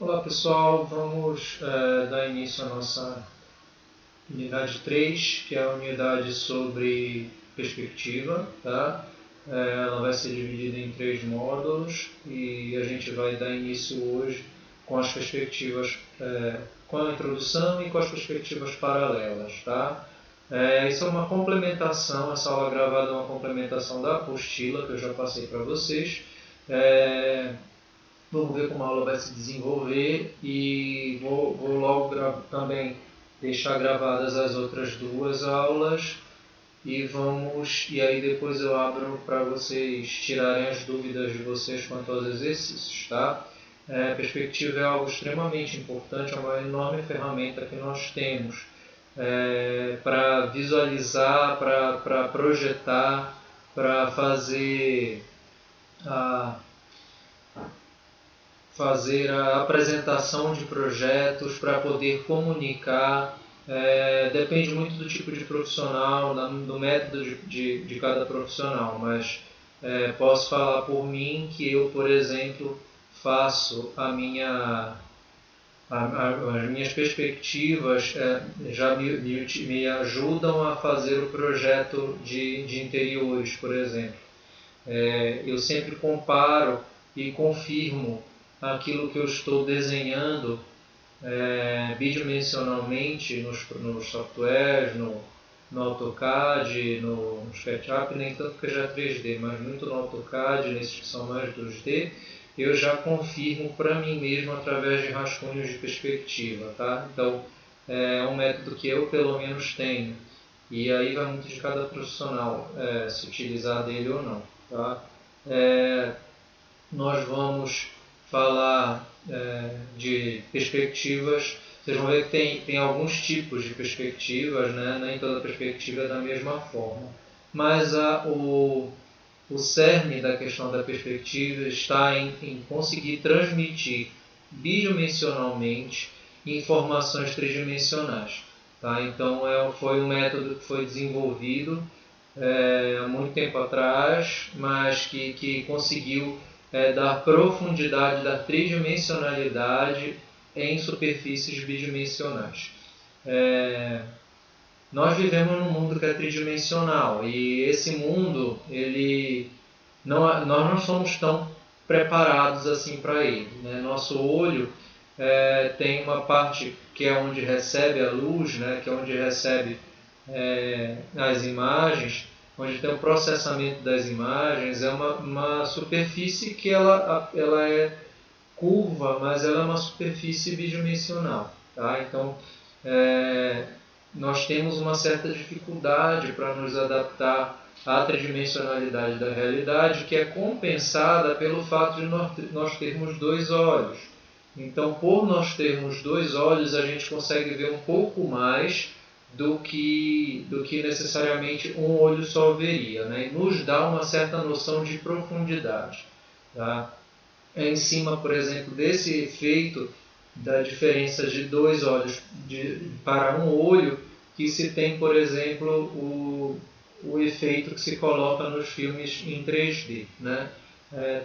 Olá pessoal, vamos dar início à nossa unidade 3, que é a unidade sobre perspectiva. Tá? Ela vai ser dividida em 3 módulos e a gente vai dar início hoje com as perspectivas, com a introdução e com as perspectivas paralelas. Tá? Isso é uma complementação, essa aula gravada é uma complementação da apostila que eu já passei para vocês. Vamos ver como a aula vai se desenvolver e vou logo também deixar gravadas as outras duas aulas e aí depois eu abro para vocês tirarem as dúvidas de vocês quanto aos exercícios, tá? Perspectiva é algo extremamente importante, é uma enorme ferramenta que nós temos para visualizar, para projetar, para a fazer a apresentação de projetos, para poder comunicar. Depende muito do tipo de profissional, do método de cada profissional, mas posso falar por mim que eu, por exemplo, faço as minhas perspectivas já me ajudam a fazer o projeto de interiores, por exemplo. Eu sempre comparo e confirmo aquilo que eu estou desenhando bidimensionalmente nos softwares, no AutoCAD, no SketchUp, nem tanto que já é 3D, mas muito no AutoCAD, nesses que são mais 2D, eu já confirmo para mim mesmo através de rascunhos de perspectiva. Tá? Então, é um método que eu pelo menos tenho. E aí vai muito de cada profissional se utilizar dele ou não. Tá? Nós vamos falar de perspectivas. Vocês vão ver que tem alguns tipos de perspectivas, né? Nem toda perspectiva é da mesma forma. Mas o cerne da questão da perspectiva está em conseguir transmitir bidimensionalmente informações tridimensionais. Tá? Então foi um método que foi desenvolvido há muito tempo atrás, mas que conseguiu dar profundidade, dar tridimensionalidade em superfícies bidimensionais. Nós vivemos num mundo que é tridimensional e esse mundo, nós não somos tão preparados assim para ele. Né? Nosso olho tem uma parte que é onde recebe a luz, né? Que é onde recebe as imagens, onde tem o processamento das imagens, é uma superfície que ela é curva, mas ela é uma superfície bidimensional. Tá? Então, nós temos uma certa dificuldade para nos adaptar à tridimensionalidade da realidade, que é compensada pelo fato de nós termos dois olhos. Então, por nós termos dois olhos, a gente consegue ver um pouco mais do que necessariamente um olho só veria, né? E nos dá uma certa noção de profundidade. Tá? Em cima, por exemplo, desse efeito da diferença de dois olhos para um olho, que se tem, por exemplo, o efeito que se coloca nos filmes em 3D. Né?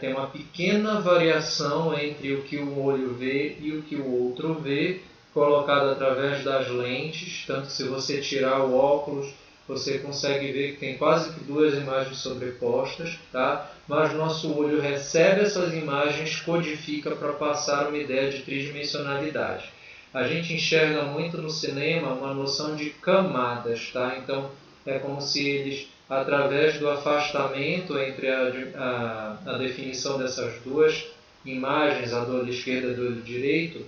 Tem uma pequena variação entre o que o olho vê e o que o outro vê, colocado através das lentes, tanto que se você tirar o óculos, você consegue ver que tem quase que duas imagens sobrepostas, tá? Mas nosso olho recebe essas imagens, codifica para passar uma ideia de tridimensionalidade. A gente enxerga muito no cinema uma noção de camadas, tá? Então é como se eles, através do afastamento entre a definição dessas duas imagens, a do olho esquerdo e a do olho direito,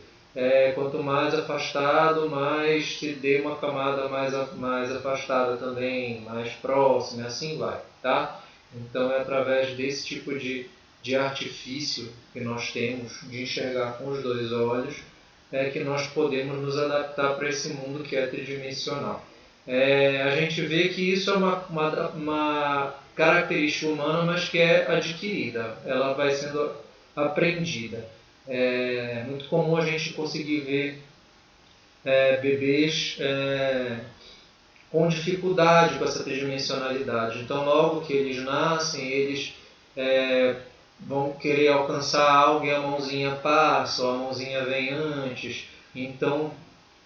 quanto mais afastado, mais se dê uma camada mais afastada também, mais próxima, assim vai. Tá? Então é através desse tipo de artifício que nós temos de enxergar com os dois olhos que nós podemos nos adaptar para esse mundo que é tridimensional. A gente vê que isso é uma característica humana, mas que é adquirida, ela vai sendo aprendida. É muito comum a gente conseguir ver bebês com dificuldade com essa tridimensionalidade. Então, logo que eles nascem, eles vão querer alcançar algo e a mãozinha passa, ou a mãozinha vem antes. Então,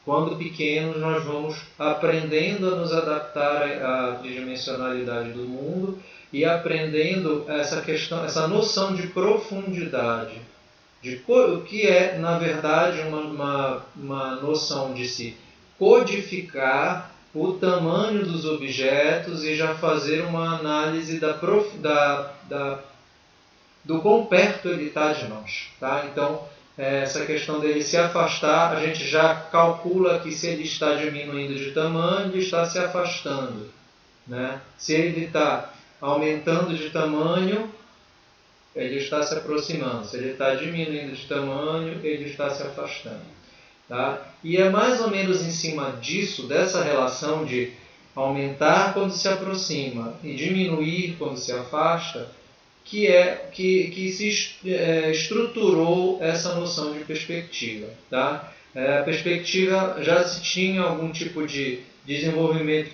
quando pequenos, nós vamos aprendendo a nos adaptar à tridimensionalidade do mundo e aprendendo essa noção de profundidade, de o que é, na verdade, uma noção de se codificar o tamanho dos objetos e já fazer uma análise do quão perto ele está de nós. Tá? Então, essa questão dele se afastar, a gente já calcula que se ele está diminuindo de tamanho, ele está se afastando. Né? Se ele está aumentando de tamanho, ele está se aproximando. Se ele está diminuindo de tamanho, ele está se afastando. Tá? E é mais ou menos em cima disso, dessa relação de aumentar quando se aproxima e diminuir quando se afasta, que se estruturou essa noção de perspectiva. Tá? A perspectiva, já se tinha algum tipo de desenvolvimento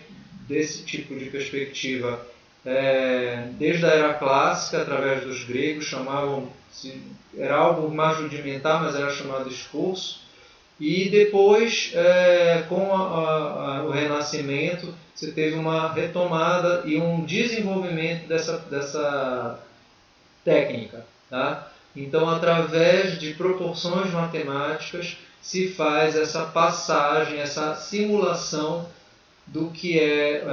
desse tipo de perspectiva desde a era clássica, através dos gregos, era algo mais rudimentar, mas era chamado esforço. E depois, com o Renascimento, você teve uma retomada e um desenvolvimento dessa técnica. Tá? Então, através de proporções matemáticas, se faz essa passagem, essa simulação do que é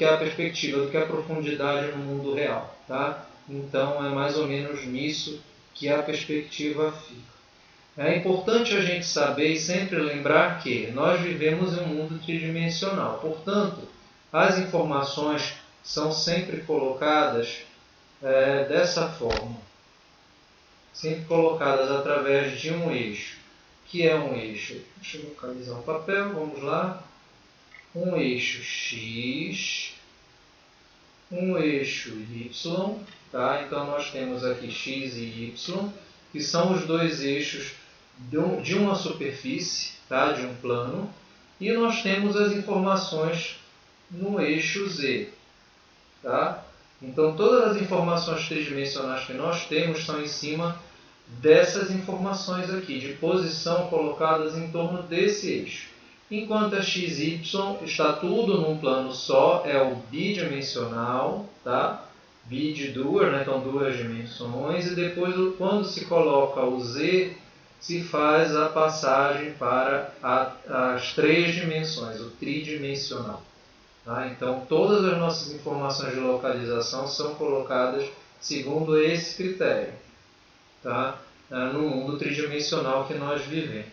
a perspectiva, do que é a profundidade no mundo real. Tá? Então, é mais ou menos nisso que a perspectiva fica. É importante a gente saber e sempre lembrar que nós vivemos em um mundo tridimensional. Portanto, as informações são sempre colocadas dessa forma. Sempre colocadas através de um eixo. Que é um eixo? Deixa eu localizar o papel, vamos lá. Um eixo X, um eixo Y. Tá? Então, nós temos aqui X e Y, que são os dois eixos de uma superfície, tá? De um plano, e nós temos as informações no eixo Z. Tá? Então, todas as informações tridimensionais que nós temos são em cima dessas informações aqui, de posição colocadas em torno desse eixo. Enquanto a XY está tudo num plano só, é o bidimensional, tá? Bi de duas, né? Então duas dimensões, e depois, quando se coloca o Z, se faz a passagem para as três dimensões, o tridimensional. Tá? Então, todas as nossas informações de localização são colocadas segundo esse critério, tá? No mundo tridimensional que nós vivemos.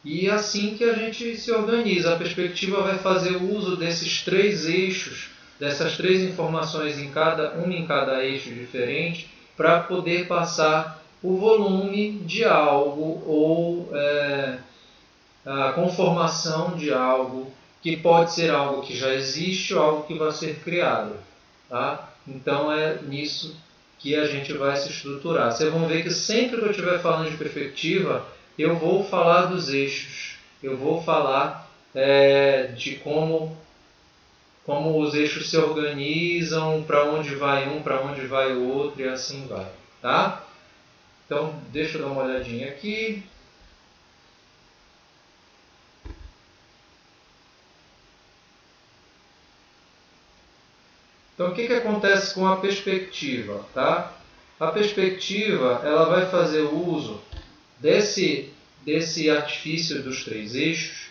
E assim que a gente se organiza, a perspectiva vai fazer uso desses três eixos, dessas três informações em cada eixo diferente, para poder passar o volume de algo ou a conformação de algo, que pode ser algo que já existe ou algo que vai ser criado. Tá? Então é nisso que a gente vai se estruturar. Vocês vão ver que sempre que eu estiver falando de perspectiva, eu vou falar dos eixos. Eu vou falar de como os eixos se organizam, para onde vai um, para onde vai o outro e assim vai. Tá? Então, deixa eu dar uma olhadinha aqui. Então, o que acontece com a perspectiva? Tá? A perspectiva ela vai fazer uso desse artifício dos três eixos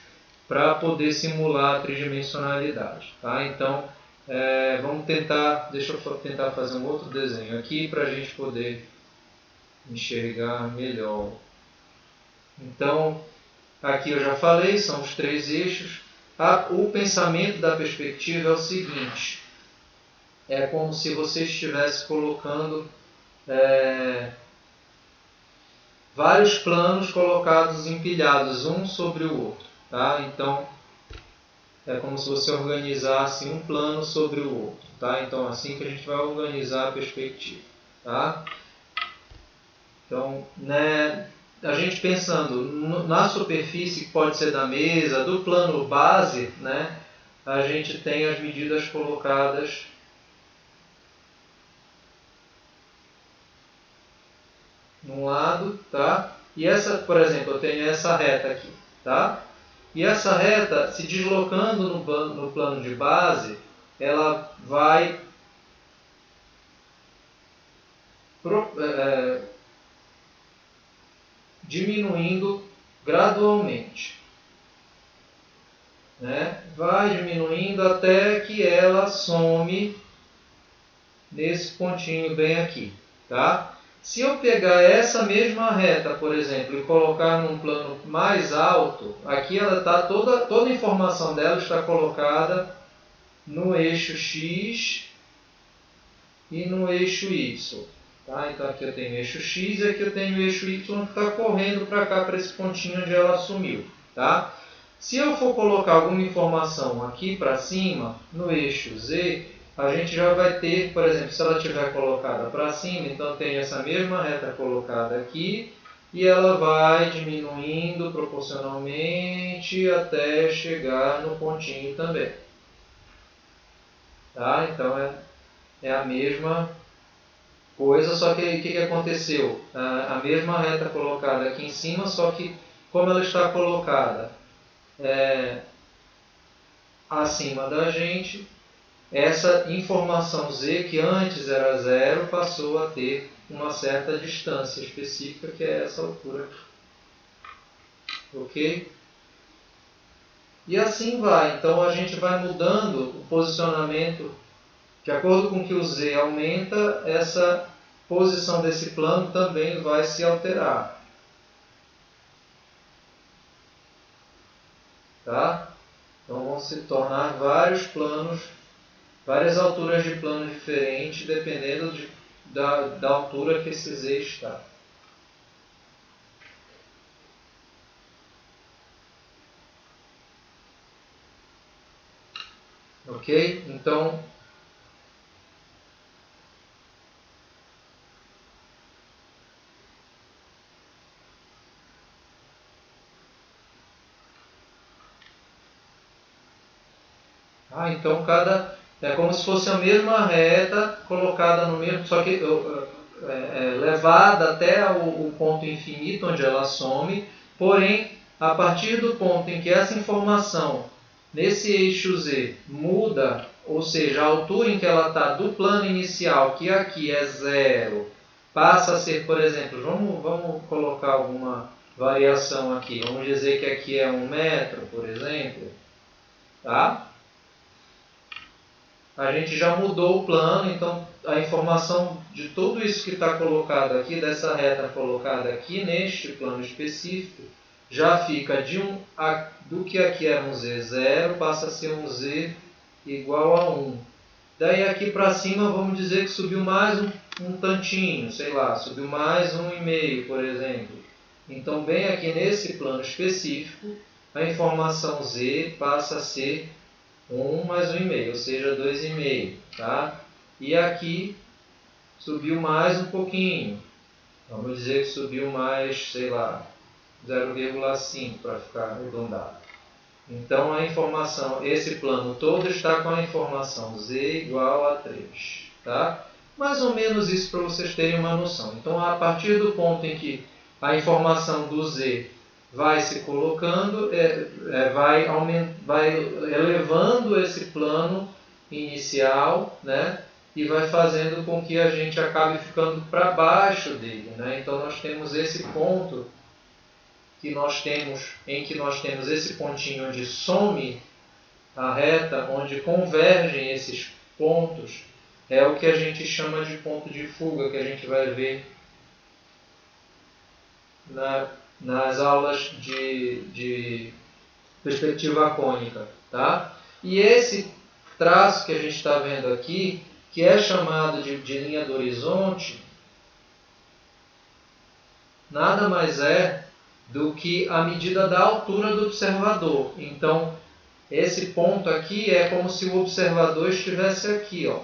para poder simular a tridimensionalidade. Tá? Então, deixa eu tentar fazer um outro desenho aqui para a gente poder enxergar melhor. Então, aqui eu já falei, são os três eixos. O pensamento da perspectiva é o seguinte: é como se você estivesse colocando vários planos colocados empilhados um sobre o outro. Tá? Então, é como se você organizasse um plano sobre o outro. Tá? Então, assim que a gente vai organizar a perspectiva. Tá? Então, a gente pensando na superfície, que pode ser da mesa, do plano base, a gente tem as medidas colocadas num lado, tá? E essa, por exemplo, eu tenho essa reta aqui, tá? E essa reta, se deslocando no plano de base, ela vai diminuindo gradualmente, né? Vai diminuindo até que ela some nesse pontinho bem aqui, tá? Se eu pegar essa mesma reta, por exemplo, e colocar num plano mais alto, aqui ela tá toda a informação dela está colocada no eixo X e no eixo Y. Tá? Então aqui eu tenho o eixo X e aqui eu tenho o eixo Y que está correndo para cá, para esse pontinho onde ela sumiu. Tá? Se eu for colocar alguma informação aqui para cima, no eixo Z, a gente já vai ter, por exemplo, se ela estiver colocada para cima, então tem essa mesma reta colocada aqui, e ela vai diminuindo proporcionalmente até chegar no pontinho também. Tá? Então é a mesma coisa, só que o que aconteceu? A mesma reta colocada aqui em cima, só que como ela está colocada acima da gente, essa informação Z, que antes era 0, passou a ter uma certa distância específica, que é essa altura aqui. Ok? E assim vai. Então a gente vai mudando o posicionamento. De acordo com que o Z aumenta, essa posição desse plano também vai se alterar. Tá? Então vão se tornar vários planos, várias alturas de plano diferentes, dependendo da altura que esse Z está. Ok? Então, então é como se fosse a mesma reta colocada no mesmo, só que levada até o ponto infinito onde ela some, porém, a partir do ponto em que essa informação nesse eixo Z muda, ou seja, a altura em que ela está do plano inicial, que aqui é 0, passa a ser, por exemplo, vamos colocar alguma variação aqui, vamos dizer que aqui é 1 metro, por exemplo, tá? A gente já mudou o plano, então a informação de tudo isso que está colocado aqui, dessa reta colocada aqui neste plano específico, já fica do que aqui era um Z0, passa a ser um Z igual a 1. Daí aqui para cima vamos dizer que subiu mais um tantinho, sei lá, subiu mais 1,5, por exemplo. Então bem aqui nesse plano específico, a informação Z passa a ser 1 mais 1,5, ou seja, 2,5, tá? E aqui subiu mais um pouquinho. Vamos dizer que subiu mais, sei lá, 0,5 para ficar arredondado. Então a informação, esse plano todo está com a informação Z igual a 3, tá? Mais ou menos isso para vocês terem uma noção. Então a partir do ponto em que a informação do Z vai se colocando, vai elevando esse plano inicial, né? E vai fazendo com que a gente acabe ficando para baixo dele, né? Então nós temos esse ponto em que nós temos esse pontinho onde some a reta, onde convergem esses pontos, é o que a gente chama de ponto de fuga, que a gente vai ver nas aulas de perspectiva cônica. Tá? E esse traço que a gente está vendo aqui, que é chamado de linha do horizonte, nada mais é do que a medida da altura do observador. Então, esse ponto aqui é como se o observador estivesse aqui, ó.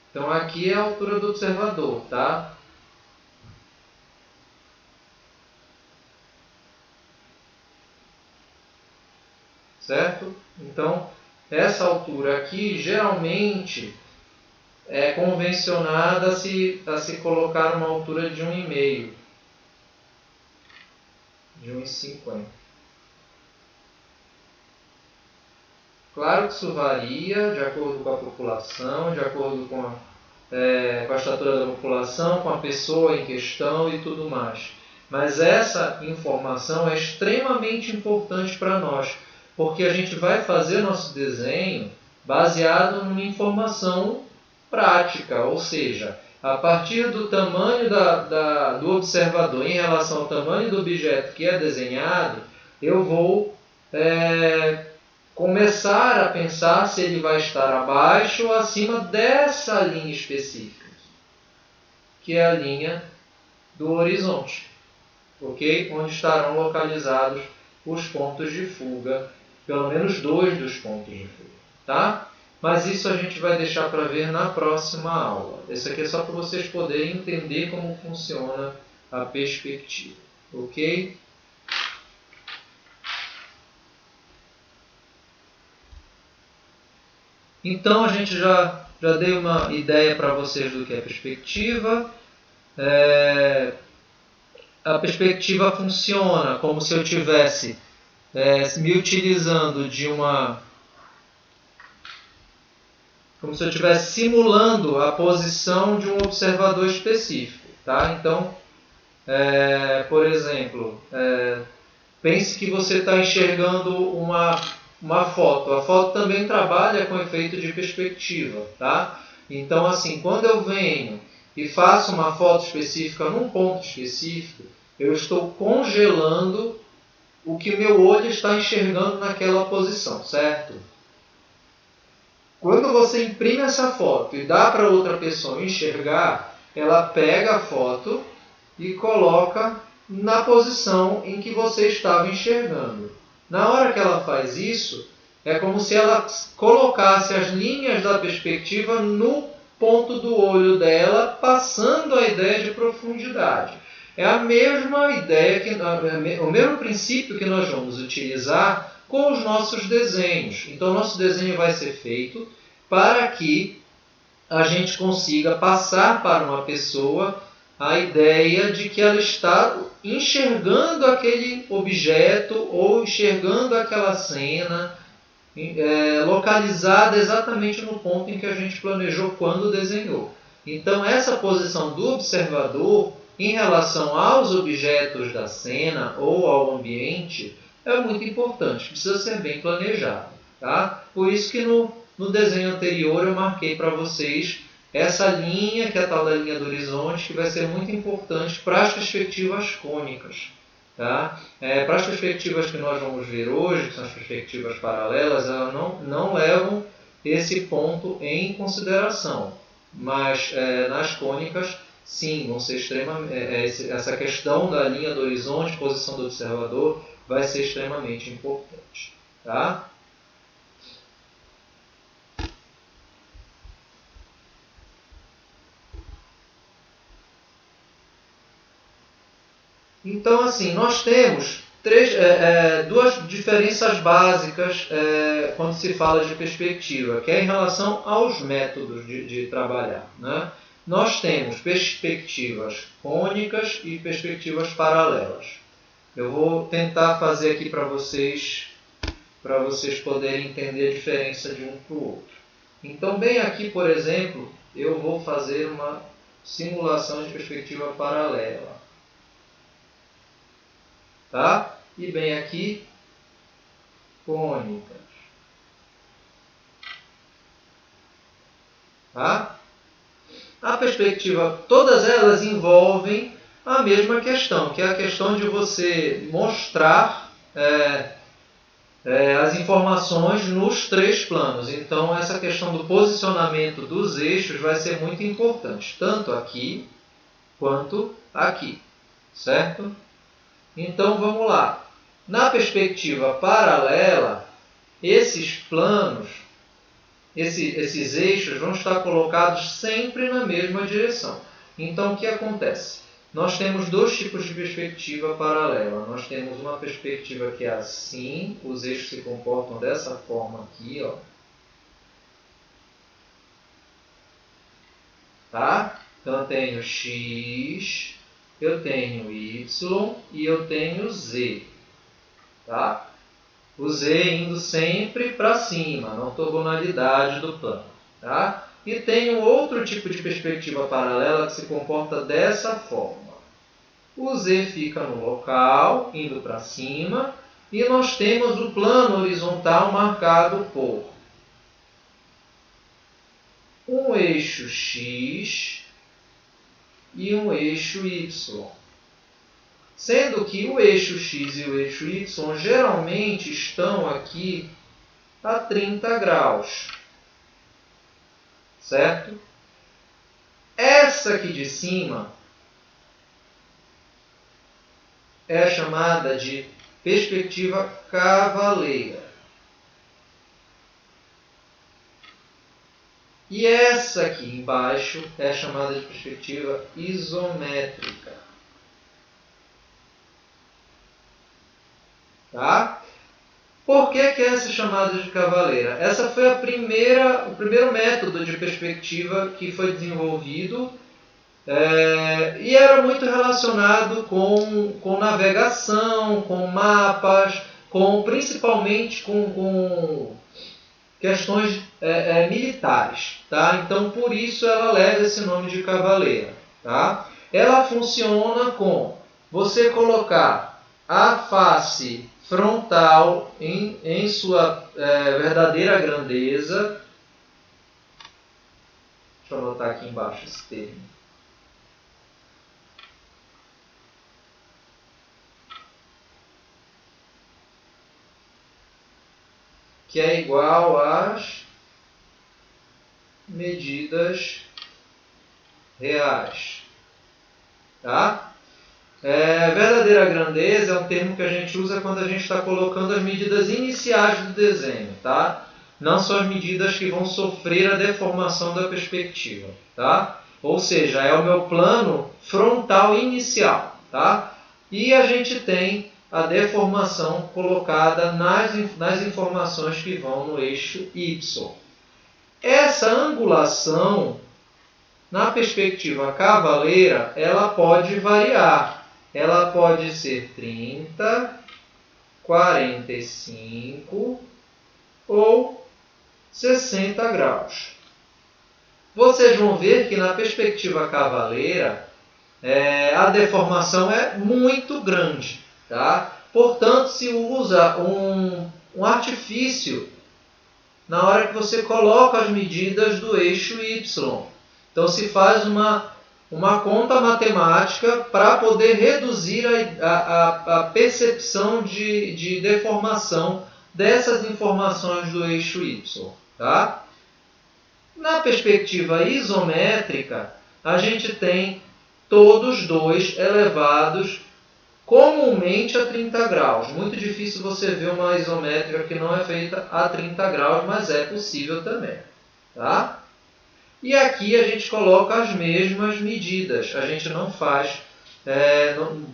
Então, aqui é a altura do observador, tá? Certo? Então, essa altura aqui, geralmente, é convencionada a se colocar uma altura de 1,5, de 1,50. Claro que isso varia de acordo com a população, de acordo com a estatura da população, com a pessoa em questão e tudo mais. Mas essa informação é extremamente importante para nós, porque a gente vai fazer nosso desenho baseado numa informação prática, ou seja, a partir do tamanho do observador em relação ao tamanho do objeto que é desenhado, eu vou começar a pensar se ele vai estar abaixo ou acima dessa linha específica, que é a linha do horizonte, ok? Onde estarão localizados os pontos de fuga, pelo menos 2 dos pontos de fuga, tá? Mas isso a gente vai deixar para ver na próxima aula. Esse aqui é só para vocês poderem entender como funciona a perspectiva, ok? Então a gente já dei uma ideia para vocês do que é perspectiva. A perspectiva funciona como se eu estivesse me utilizando de como se eu estivesse simulando a posição de um observador específico, tá? Então, por exemplo, pense que você está enxergando uma foto. A foto também trabalha com efeito de perspectiva, tá? Então, assim, quando eu venho e faço uma foto específica num ponto específico, eu estou congelando o que meu olho está enxergando naquela posição, certo? Quando você imprime essa foto e dá para outra pessoa enxergar, ela pega a foto e coloca na posição em que você estava enxergando. Na hora que ela faz isso, é como se ela colocasse as linhas da perspectiva no ponto do olho dela, passando a ideia de profundidade. É a mesma ideia, o mesmo princípio que nós vamos utilizar com os nossos desenhos. Então, nosso desenho vai ser feito para que a gente consiga passar para uma pessoa a ideia de que ela está enxergando aquele objeto ou enxergando aquela cena localizada exatamente no ponto em que a gente planejou quando desenhou. Então, essa posição do observador em relação aos objetos da cena ou ao ambiente é muito importante, precisa ser bem planejado, tá? Por isso que no desenho anterior eu marquei para vocês essa linha, que é a tal da linha do horizonte, que vai ser muito importante para as perspectivas cônicas. Tá? Para as perspectivas que nós vamos ver hoje, que são as perspectivas paralelas, elas não levam esse ponto em consideração. Mas nas cônicas, sim, vão ser essa questão da linha do horizonte, posição do observador, vai ser extremamente importante. Tá? Então, assim, nós temos duas diferenças básicas quando se fala de perspectiva, que é em relação aos métodos de trabalhar, né? Nós temos perspectivas cônicas e perspectivas paralelas. Eu vou tentar fazer aqui para vocês poderem entender a diferença de um para o outro. Então, bem aqui, por exemplo, eu vou fazer uma simulação de perspectiva paralela. Tá? E bem aqui, cônicas. Tá? A perspectiva, todas elas envolvem a mesma questão, que é a questão de você mostrar as informações nos 3 planos. Então, essa questão do posicionamento dos eixos vai ser muito importante, tanto aqui quanto aqui, certo? Então, vamos lá. Na perspectiva paralela, esses planos, esses eixos vão estar colocados sempre na mesma direção. Então, o que acontece? Nós temos 2 tipos de perspectiva paralela. Nós temos uma perspectiva que é assim, os eixos se comportam dessa forma aqui, ó. Tá? Então eu tenho x, eu tenho y e eu tenho z. Tá? O z indo sempre para cima, na ortogonalidade do plano. Tá? E tem um outro tipo de perspectiva paralela que se comporta dessa forma. O z fica no local, indo para cima, e nós temos o plano horizontal marcado por um eixo x e um eixo y. Sendo que o eixo x e o eixo y geralmente estão aqui a 30 graus. Certo? Essa aqui de cima é chamada de perspectiva cavaleira. E essa aqui embaixo é chamada de perspectiva isométrica. Tá? Por que essa é chamada de cavaleira? Essa foi o primeiro método de perspectiva que foi desenvolvido e era muito relacionado com navegação, com mapas, principalmente com questões militares. Tá? Então, por isso ela leva esse nome de cavaleira. Tá? Ela funciona com você colocar a face frontal em sua verdadeira grandeza. Deixa eu anotar aqui embaixo esse termo. Que é igual às medidas reais. Tá? Verdadeira grandeza é um termo que a gente usa quando a gente está colocando as medidas iniciais do desenho. Tá? Não são as medidas que vão sofrer a deformação da perspectiva. Tá? Ou seja, é o meu plano frontal inicial. Tá? E a gente tem a deformação colocada nas informações que vão no eixo Y. Essa angulação, na perspectiva cavaleira, ela pode variar. Ela pode ser 30, 45 ou 60 graus. Vocês vão ver que na perspectiva cavaleira, a deformação é muito grande. Tá? Portanto, se usa um artifício na hora que você coloca as medidas do eixo Y. Então, se faz uma conta matemática para poder reduzir a percepção de deformação dessas informações do eixo Y. Tá? Na perspectiva isométrica, a gente tem todos dois elevados comumente a 30 graus. Muito difícil você ver uma isométrica que não é feita a 30 graus, mas é possível também. Tá? E aqui a gente coloca as mesmas medidas. A gente não faz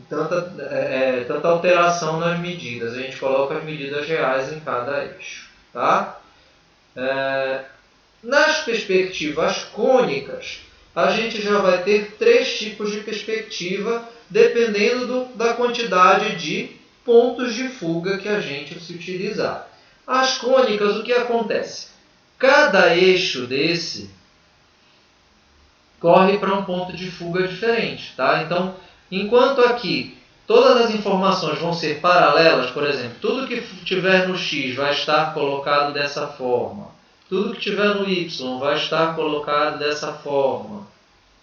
tanta alteração nas medidas. A gente coloca as medidas reais em cada eixo. Tá? Nas perspectivas cônicas, a gente já vai ter 3 tipos de perspectiva, dependendo da quantidade de pontos de fuga que a gente se utilizar. As cônicas, o que acontece? Cada eixo desse corre para um ponto de fuga diferente. Tá? Então, enquanto aqui todas as informações vão ser paralelas, por exemplo, tudo que tiver no X vai estar colocado dessa forma. Tudo que tiver no Y vai estar colocado dessa forma.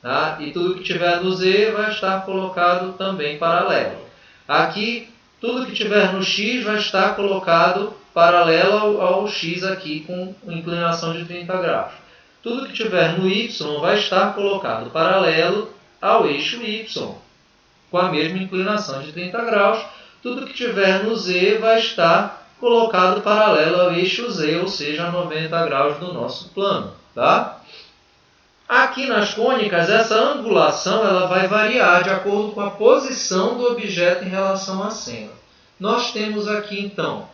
Tá? E tudo que tiver no Z vai estar colocado também paralelo. Aqui, tudo que tiver no X vai estar colocado paralelo ao X aqui com inclinação de 30 graus. Tudo que tiver no Y vai estar colocado paralelo ao eixo Y, com a mesma inclinação de 30 graus. Tudo que tiver no Z vai estar colocado paralelo ao eixo Z, ou seja, a 90 graus do nosso plano. Tá? Aqui nas cônicas, essa angulação ela vai variar de acordo com a posição do objeto em relação à cena. Nós temos aqui, então,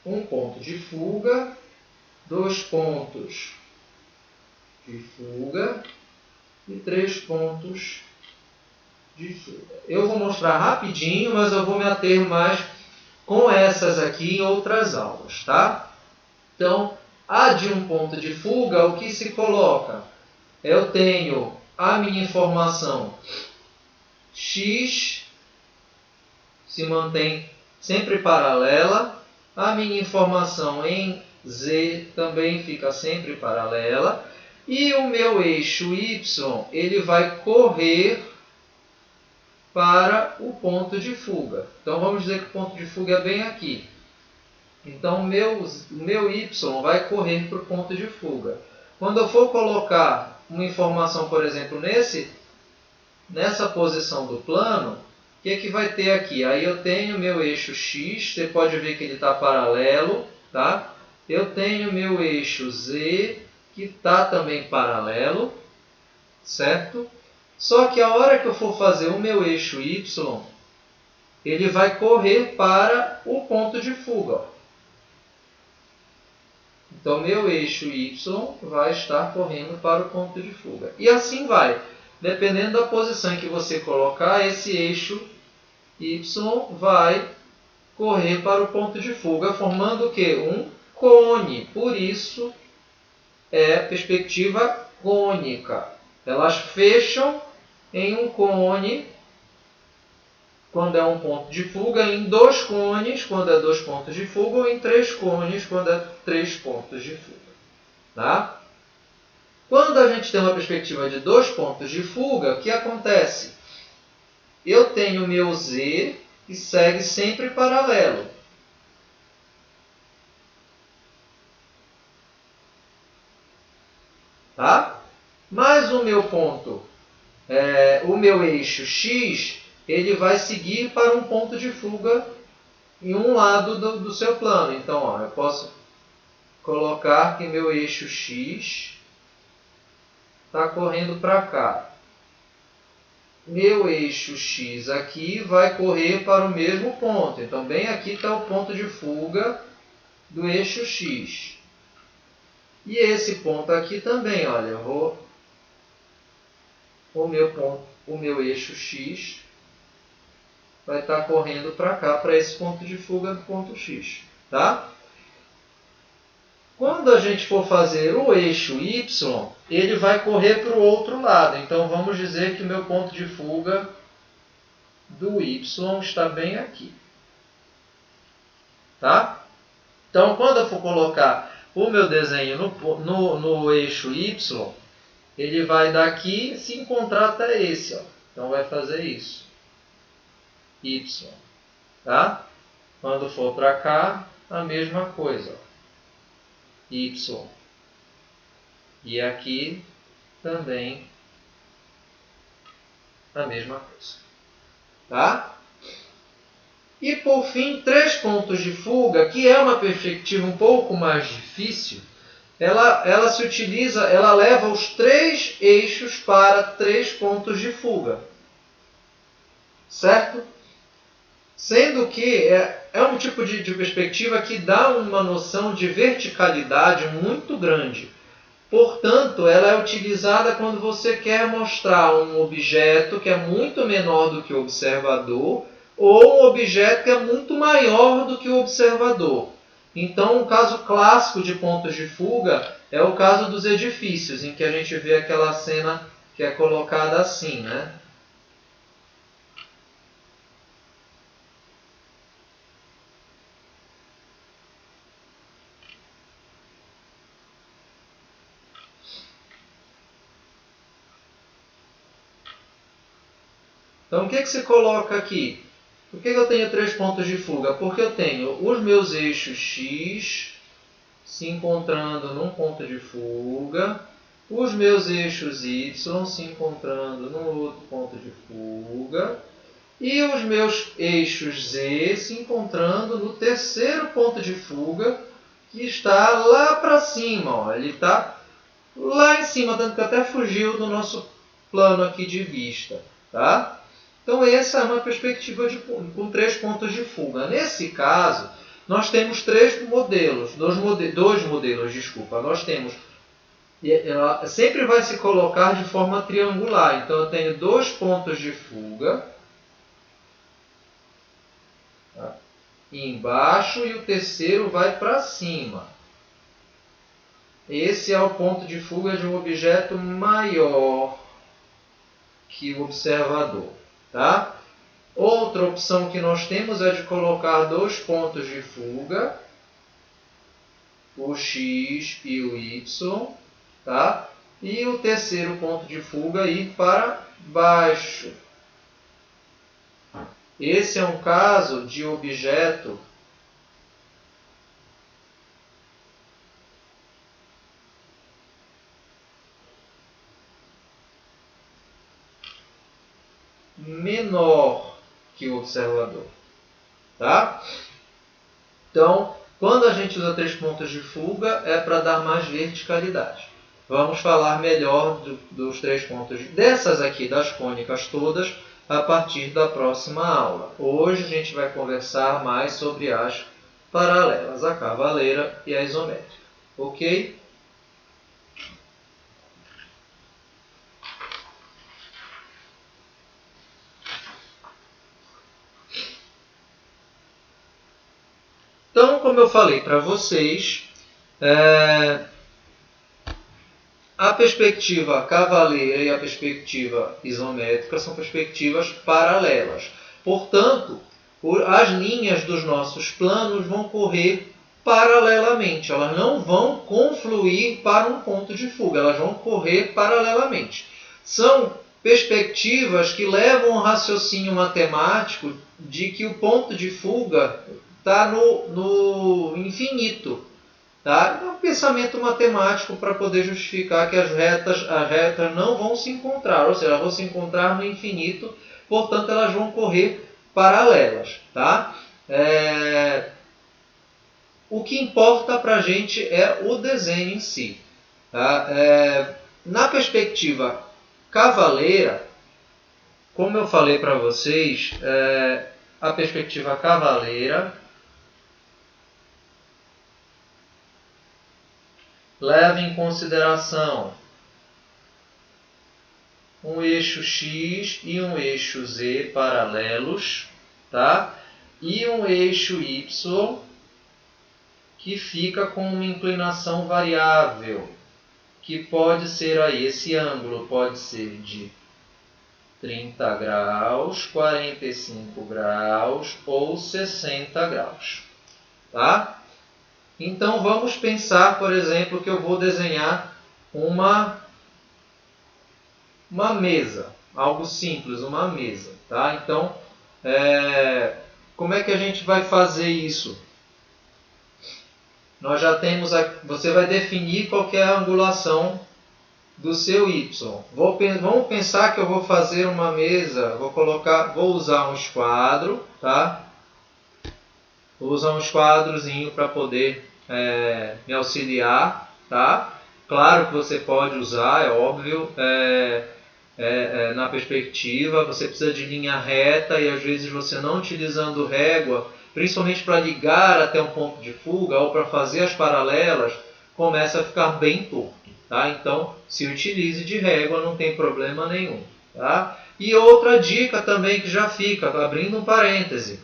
um ponto de fuga, 2 pontos de fuga e 3 pontos de fuga. Eu vou mostrar rapidinho, mas eu vou me ater mais com essas aqui em outras aulas, tá? Então, a de um ponto de fuga, o que se coloca? Eu tenho a minha informação x se mantém sempre paralela, a minha informação em z também fica sempre paralela, e o meu eixo y ele vai correr para o ponto de fuga. Então, vamos dizer que o ponto de fuga é bem aqui. Então, o meu y vai correr para o ponto de fuga. Quando eu for colocar uma informação, por exemplo, nessa posição do plano, o que vai ter aqui? Aí eu tenho meu eixo x, você pode ver que ele está paralelo, tá? Eu tenho meu eixo z, que está também paralelo, certo? Só que a hora que eu for fazer o meu eixo y, ele vai correr para o ponto de fuga. Então, meu eixo y vai estar correndo para o ponto de fuga. E assim vai. Dependendo da posição em que você colocar, esse eixo y vai correr para o ponto de fuga, formando o quê? Um cone. Por isso, é perspectiva cônica. Elas fecham em um cone, quando é um ponto de fuga, em 2 cones, quando é 2 pontos de fuga, ou em 3 cones, quando é 3 pontos de fuga. Tá? Quando a gente tem uma perspectiva de 2 pontos de fuga, o que acontece? Eu tenho meu z, que segue sempre paralelo. Tá? Mas o meu ponto, o meu eixo x, ele vai seguir para um ponto de fuga em um lado do seu plano. Então, ó, eu posso colocar que meu eixo x está correndo para cá. Meu eixo x aqui vai correr para o mesmo ponto. Então, bem aqui está o ponto de fuga do eixo x. E esse ponto aqui também, olha, eu vou... O meu eixo x vai estar correndo para cá, para esse ponto de fuga do ponto x. Tá? Quando a gente for fazer o eixo y, ele vai correr para o outro lado. Então, vamos dizer que o meu ponto de fuga do y está bem aqui. Tá? Então, quando eu for colocar o meu desenho no eixo y, ele vai daqui se encontrar até esse. Ó. Então, vai fazer isso. Y. Tá? Quando for para cá, a mesma coisa. Ó. Y. E aqui também a mesma coisa. Tá? E por fim, 3 pontos de fuga, que é uma perspectiva um pouco mais difícil, ela se utiliza, ela leva os 3 eixos para 3 pontos de fuga. Certo? Sendo que é um tipo de perspectiva que dá uma noção de verticalidade muito grande. Portanto, ela é utilizada quando você quer mostrar um objeto que é muito menor do que o observador ou um objeto que é muito maior do que o observador. Então, um caso clássico de pontos de fuga é o caso dos edifícios, em que a gente vê aquela cena que é colocada assim, né? Então, o que se coloca aqui? Por que eu tenho 3 pontos de fuga? Porque eu tenho os meus eixos x se encontrando num ponto de fuga, os meus eixos y se encontrando num outro ponto de fuga, e os meus eixos z se encontrando no terceiro ponto de fuga, que está lá para cima. Ó. Ele está lá em cima, tanto que até fugiu do nosso plano aqui de vista. Tá? Então, essa é uma perspectiva com 3 pontos de fuga. Nesse caso, nós temos dois modelos, desculpa. Nós temos, ela sempre vai se colocar de forma triangular. Então eu tenho 2 pontos de fuga, tá, embaixo, e o terceiro vai para cima. Esse é o ponto de fuga de um objeto maior que o observador, tá? Outra opção que nós temos é de colocar 2 pontos de fuga, o X e o Y, tá? E o terceiro ponto de fuga ir para baixo. Esse é um caso de objeto menor que o observador, tá? Então, quando a gente usa 3 pontos de fuga, é para dar mais verticalidade. Vamos falar melhor dos 3 pontos, dessas aqui, das cônicas todas, a partir da próxima aula. Hoje a gente vai conversar mais sobre as paralelas, a cavaleira e a isométrica. Ok? Então, como eu falei para vocês, a perspectiva cavaleira e a perspectiva isométrica são perspectivas paralelas. Portanto, as linhas dos nossos planos vão correr paralelamente. Elas não vão confluir para um ponto de fuga, elas vão correr paralelamente. São perspectivas que levam ao raciocínio matemático de que o ponto de fuga está no infinito. Tá? É um pensamento matemático para poder justificar que as retas não vão se encontrar, ou seja, elas vão se encontrar no infinito, portanto elas vão correr paralelas. Tá? O que importa para a gente é o desenho em si. Tá? Na perspectiva cavaleira, como eu falei para vocês, a perspectiva cavaleira leva em consideração um eixo X e um eixo Z paralelos, tá? E um eixo Y que fica com uma inclinação variável, que pode ser aí, esse ângulo pode ser de 30 graus, 45 graus ou 60 graus, tá? Então vamos pensar, por exemplo, que eu vou desenhar uma mesa, algo simples, uma mesa, tá? Então, como é que a gente vai fazer isso? Nós já temos, você vai definir qual que é a angulação do seu Y. Vamos pensar que eu vou fazer uma mesa, vou usar um esquadro, tá? Vou usar um esquadrozinho para poder me auxiliar, tá? Claro que você pode usar, é óbvio, na perspectiva, você precisa de linha reta e às vezes você não utilizando régua, principalmente para ligar até um ponto de fuga ou para fazer as paralelas, começa a ficar bem torto, tá? Então, se utilize de régua, não tem problema nenhum, tá? E outra dica também que já fica, abrindo um parêntese,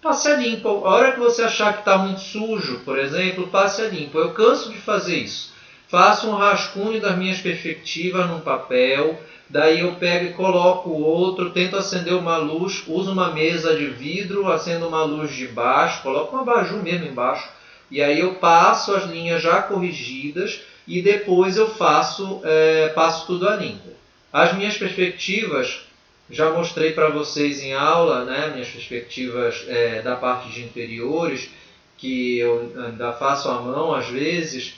passe a limpo. A hora que você achar que está muito sujo, por exemplo, passe a limpo. Eu canso de fazer isso. Faço um rascunho das minhas perspectivas num papel, daí eu pego e coloco o outro, tento acender uma luz, uso uma mesa de vidro, acendo uma luz de baixo, coloco um abajur mesmo embaixo, e aí eu passo as linhas já corrigidas e depois eu passo tudo a limpo. As minhas perspectivas, já mostrei para vocês em aula, né, minhas perspectivas da parte de interiores, que eu ainda faço à mão às vezes.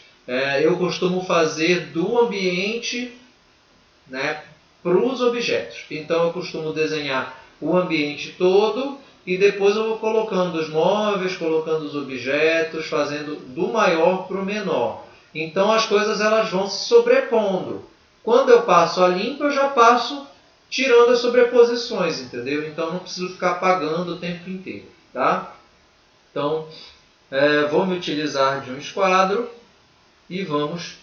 Eu costumo fazer do ambiente, né, para os objetos. Então eu costumo desenhar o ambiente todo e depois eu vou colocando os móveis, colocando os objetos, fazendo do maior para o menor. Então as coisas elas vão se sobrepondo. Quando eu passo a limpo, eu já passo tirando as sobreposições, entendeu? Então não preciso ficar apagando o tempo inteiro, tá? Então vou me utilizar de um esquadro e vamos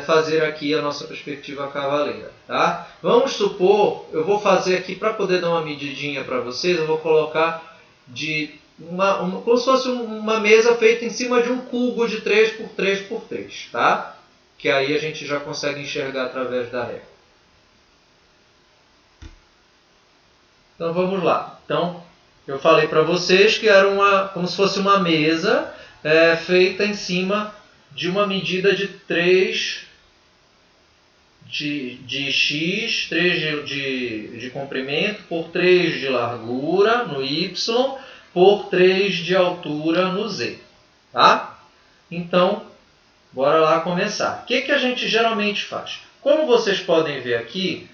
fazer aqui a nossa perspectiva cavaleira. Tá? Vamos supor, eu vou fazer aqui, para poder dar uma medidinha para vocês, eu vou colocar como se fosse uma mesa feita em cima de um cubo de 3x3x3, tá? Que aí a gente já consegue enxergar através da régua. Então vamos lá. Então, eu falei para vocês que era como se fosse uma mesa feita em cima de uma medida de 3 de x, 3 de comprimento, por 3 de largura no y, por 3 de altura no z. Tá? Então, bora lá começar. O que a gente geralmente faz? Como vocês podem ver aqui,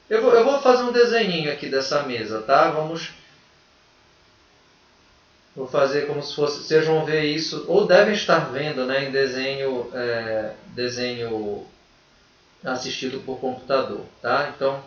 eu vou fazer um desenhinho aqui dessa mesa, tá? Vou fazer como se fosse, vocês vão ver isso, ou devem estar vendo, né, em desenho assistido por computador, tá? Então,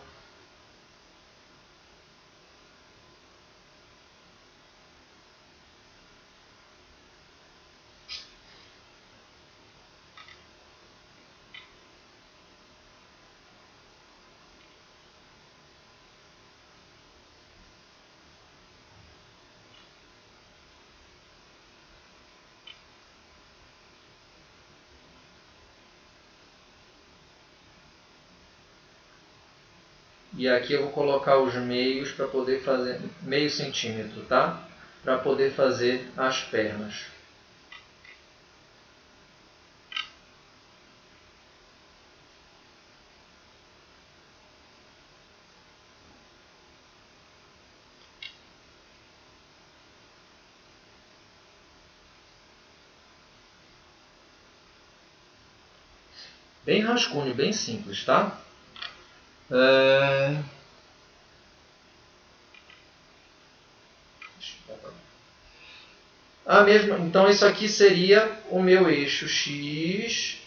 e aqui eu vou colocar os meios para poder fazer, meio centímetro, tá? Para poder fazer as pernas. Bem rascunho, bem simples, tá? Então isso aqui seria o meu eixo X,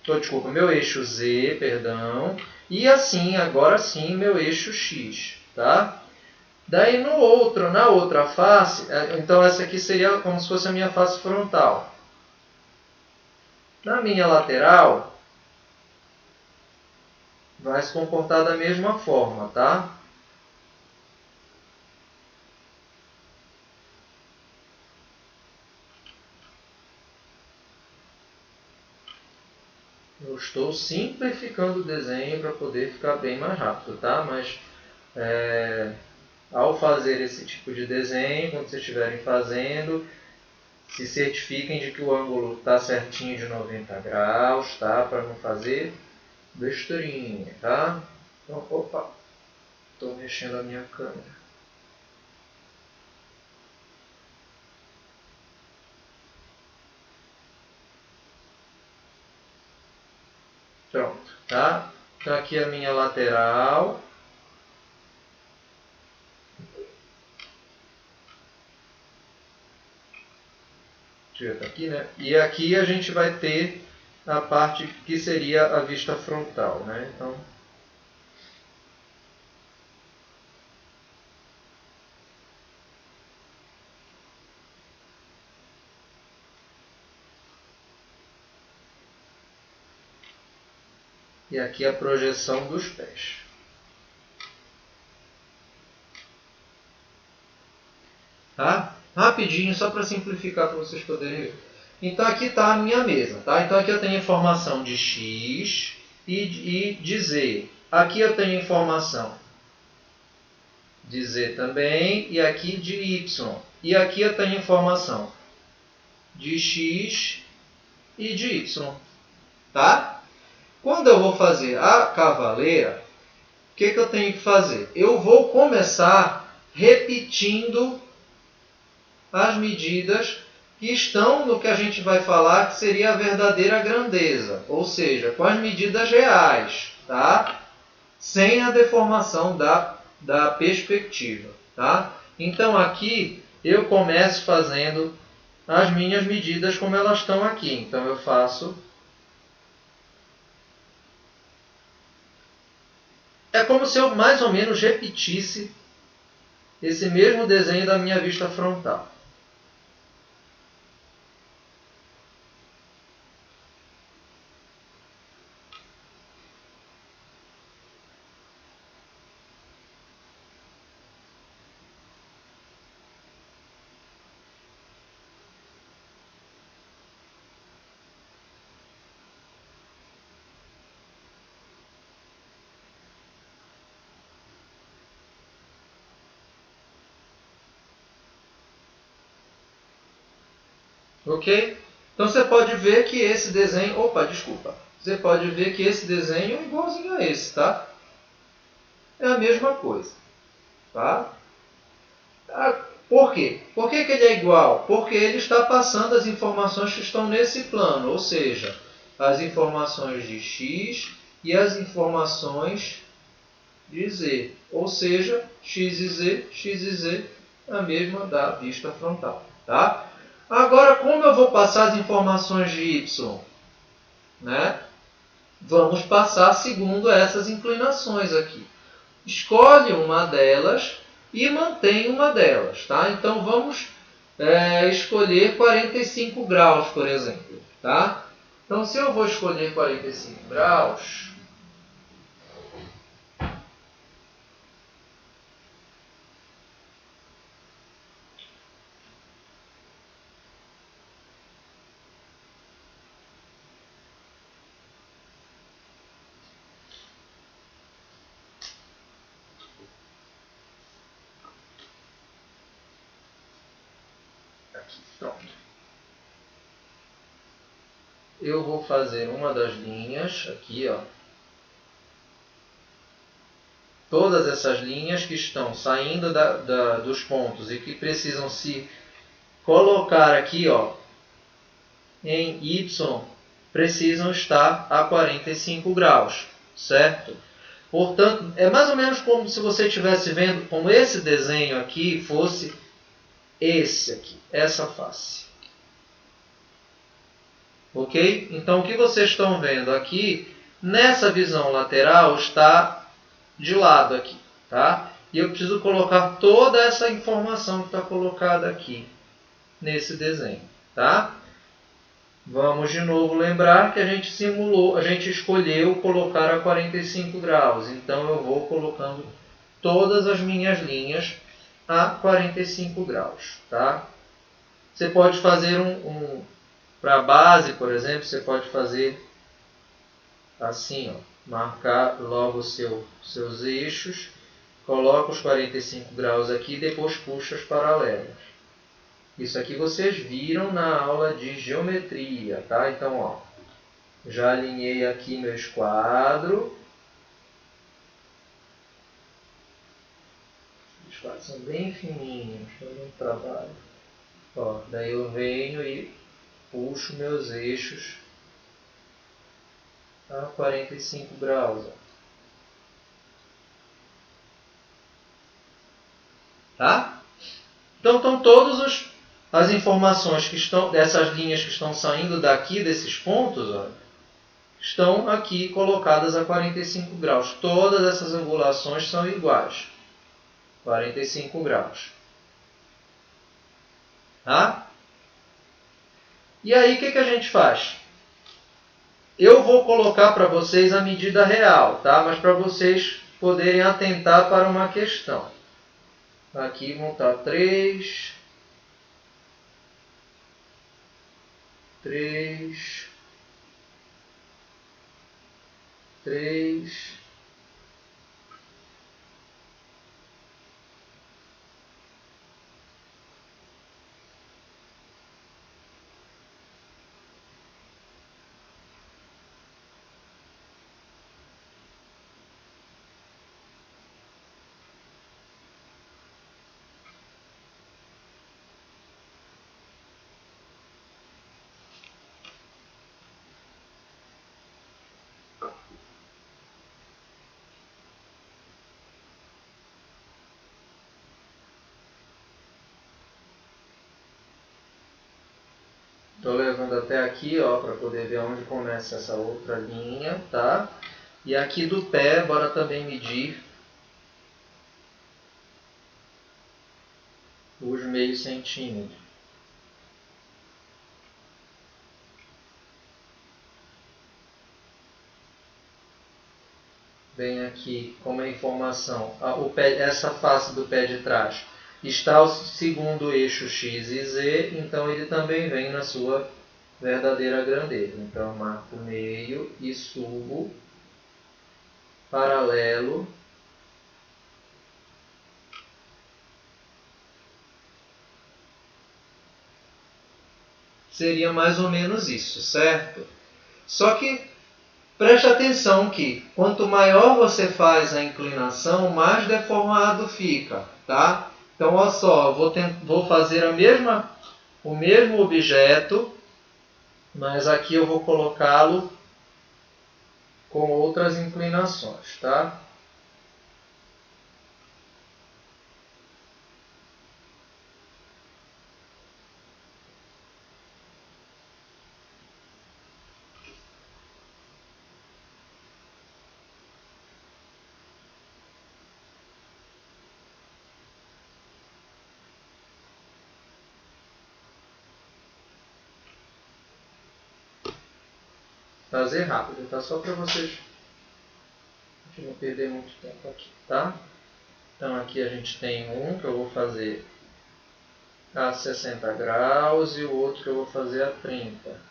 desculpa, meu eixo Z, perdão, e assim, agora sim, meu eixo X, tá? Daí na outra face, então essa aqui seria como se fosse a minha face frontal. Na minha lateral, vai se comportar da mesma forma, tá? Eu estou simplificando o desenho para poder ficar bem mais rápido, tá? Mas ao fazer esse tipo de desenho, quando vocês estiverem fazendo, se certifiquem de que o ângulo está certinho de 90 graus, tá? Para não fazer besteirinha, tá? Então, opa, estou mexendo a minha câmera. Pronto, tá? Então aqui a minha lateral. Deixa eu ver aqui, né? E aqui a gente vai ter a parte que seria a vista frontal, né? Então, e aqui a projeção dos pés. Tá? Rapidinho, só para simplificar para vocês poderem ver. Então aqui está a minha mesa. Tá? Então aqui eu tenho informação de X e de Z. Aqui eu tenho informação de Z também e aqui de Y. E aqui eu tenho informação de X e de Y. Tá? Quando eu vou fazer a cavaleira, o que eu tenho que fazer? Eu vou começar repetindo as medidas que estão no que a gente vai falar que seria a verdadeira grandeza, ou seja, com as medidas reais, tá? Sem a deformação da perspectiva. Tá? Então aqui eu começo fazendo as minhas medidas como elas estão aqui. Então eu faço... É como se eu mais ou menos repetisse esse mesmo desenho da minha vista frontal. Ok? Então você pode ver que esse desenho... Opa, desculpa. Você pode ver que esse desenho é igualzinho a esse, tá? É a mesma coisa, tá? Por quê? Por que ele é igual? Porque ele está passando as informações que estão nesse plano, ou seja, as informações de x e as informações de z. Ou seja, x e z é a mesma da vista frontal. Tá? Agora, como eu vou passar as informações de y? Né? Vamos passar segundo essas inclinações aqui. Escolhe uma delas e mantém uma delas. Tá? Então, vamos escolher 45 graus, por exemplo. Tá? Então, se eu vou escolher 45 graus... Aqui, pronto. Eu vou fazer uma das linhas aqui, ó. Todas essas linhas que estão saindo dos pontos e que precisam se colocar aqui, ó, em y, precisam estar a 45 graus, certo? Portanto, é mais ou menos como se você estivesse vendo como esse desenho aqui fosse esse aqui, essa face. Ok? Então, o que vocês estão vendo aqui, nessa visão lateral, está de lado aqui. Tá? E eu preciso colocar toda essa informação que está colocada aqui nesse desenho. Tá? Vamos de novo lembrar que a gente simulou, a gente escolheu colocar a 45 graus. Então, eu vou colocando todas as minhas linhas a 45 graus. Tá? Você pode fazer para a base, por exemplo, você pode fazer assim, ó, marcar logo os seus eixos, coloca os 45 graus aqui e depois puxa as paralelas. Isso aqui vocês viram na aula de geometria, tá? Então, ó, já alinhei aqui meu esquadro. Os esquadros são bem fininhos, dá muito trabalho. Ó, daí eu venho e puxo meus eixos a 45 graus. Ó. Tá? Então, estão todas as informações que estão dessas linhas que estão saindo daqui, desses pontos, ó, estão aqui colocadas a 45 graus. Todas essas angulações são iguais. 45 graus. Tá? E aí, o que a gente faz? Eu vou colocar para vocês a medida real, tá? Mas para vocês poderem atentar para uma questão. Aqui vão estar 3, 3, 3... Estou levando até aqui, ó, para poder ver onde começa essa outra linha, tá? E aqui do pé, bora também medir os meio centímetros. Vem aqui como informação, essa face do pé de trás está o segundo eixo x e z, então ele também vem na sua verdadeira grandeza. Então, marco meio e subo paralelo seria mais ou menos isso, certo? Só que preste atenção que quanto maior você faz a inclinação, mais deformado fica, tá? Então, olha só, vou fazer o mesmo objeto, mas aqui eu vou colocá-lo com outras inclinações, tá? Fazer rápido, tá? Só para vocês não perder muito tempo aqui, tá? Então aqui a gente tem um que eu vou fazer a 60 graus e o outro que eu vou fazer a 30.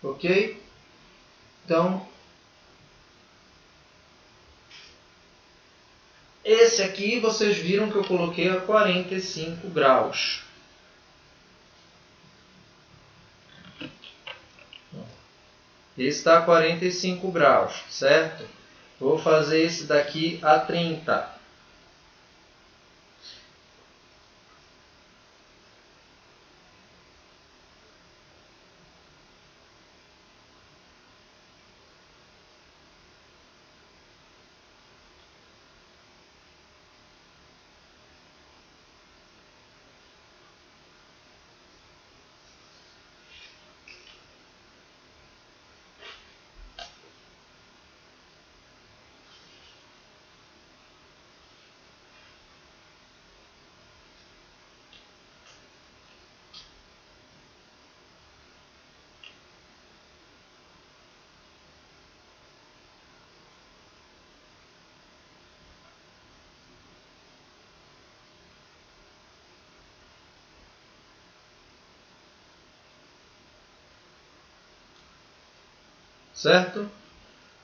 Ok? Então, esse aqui vocês viram que eu coloquei a 45 graus. Esse está a 45 graus, certo? Vou fazer esse daqui a 30. Certo?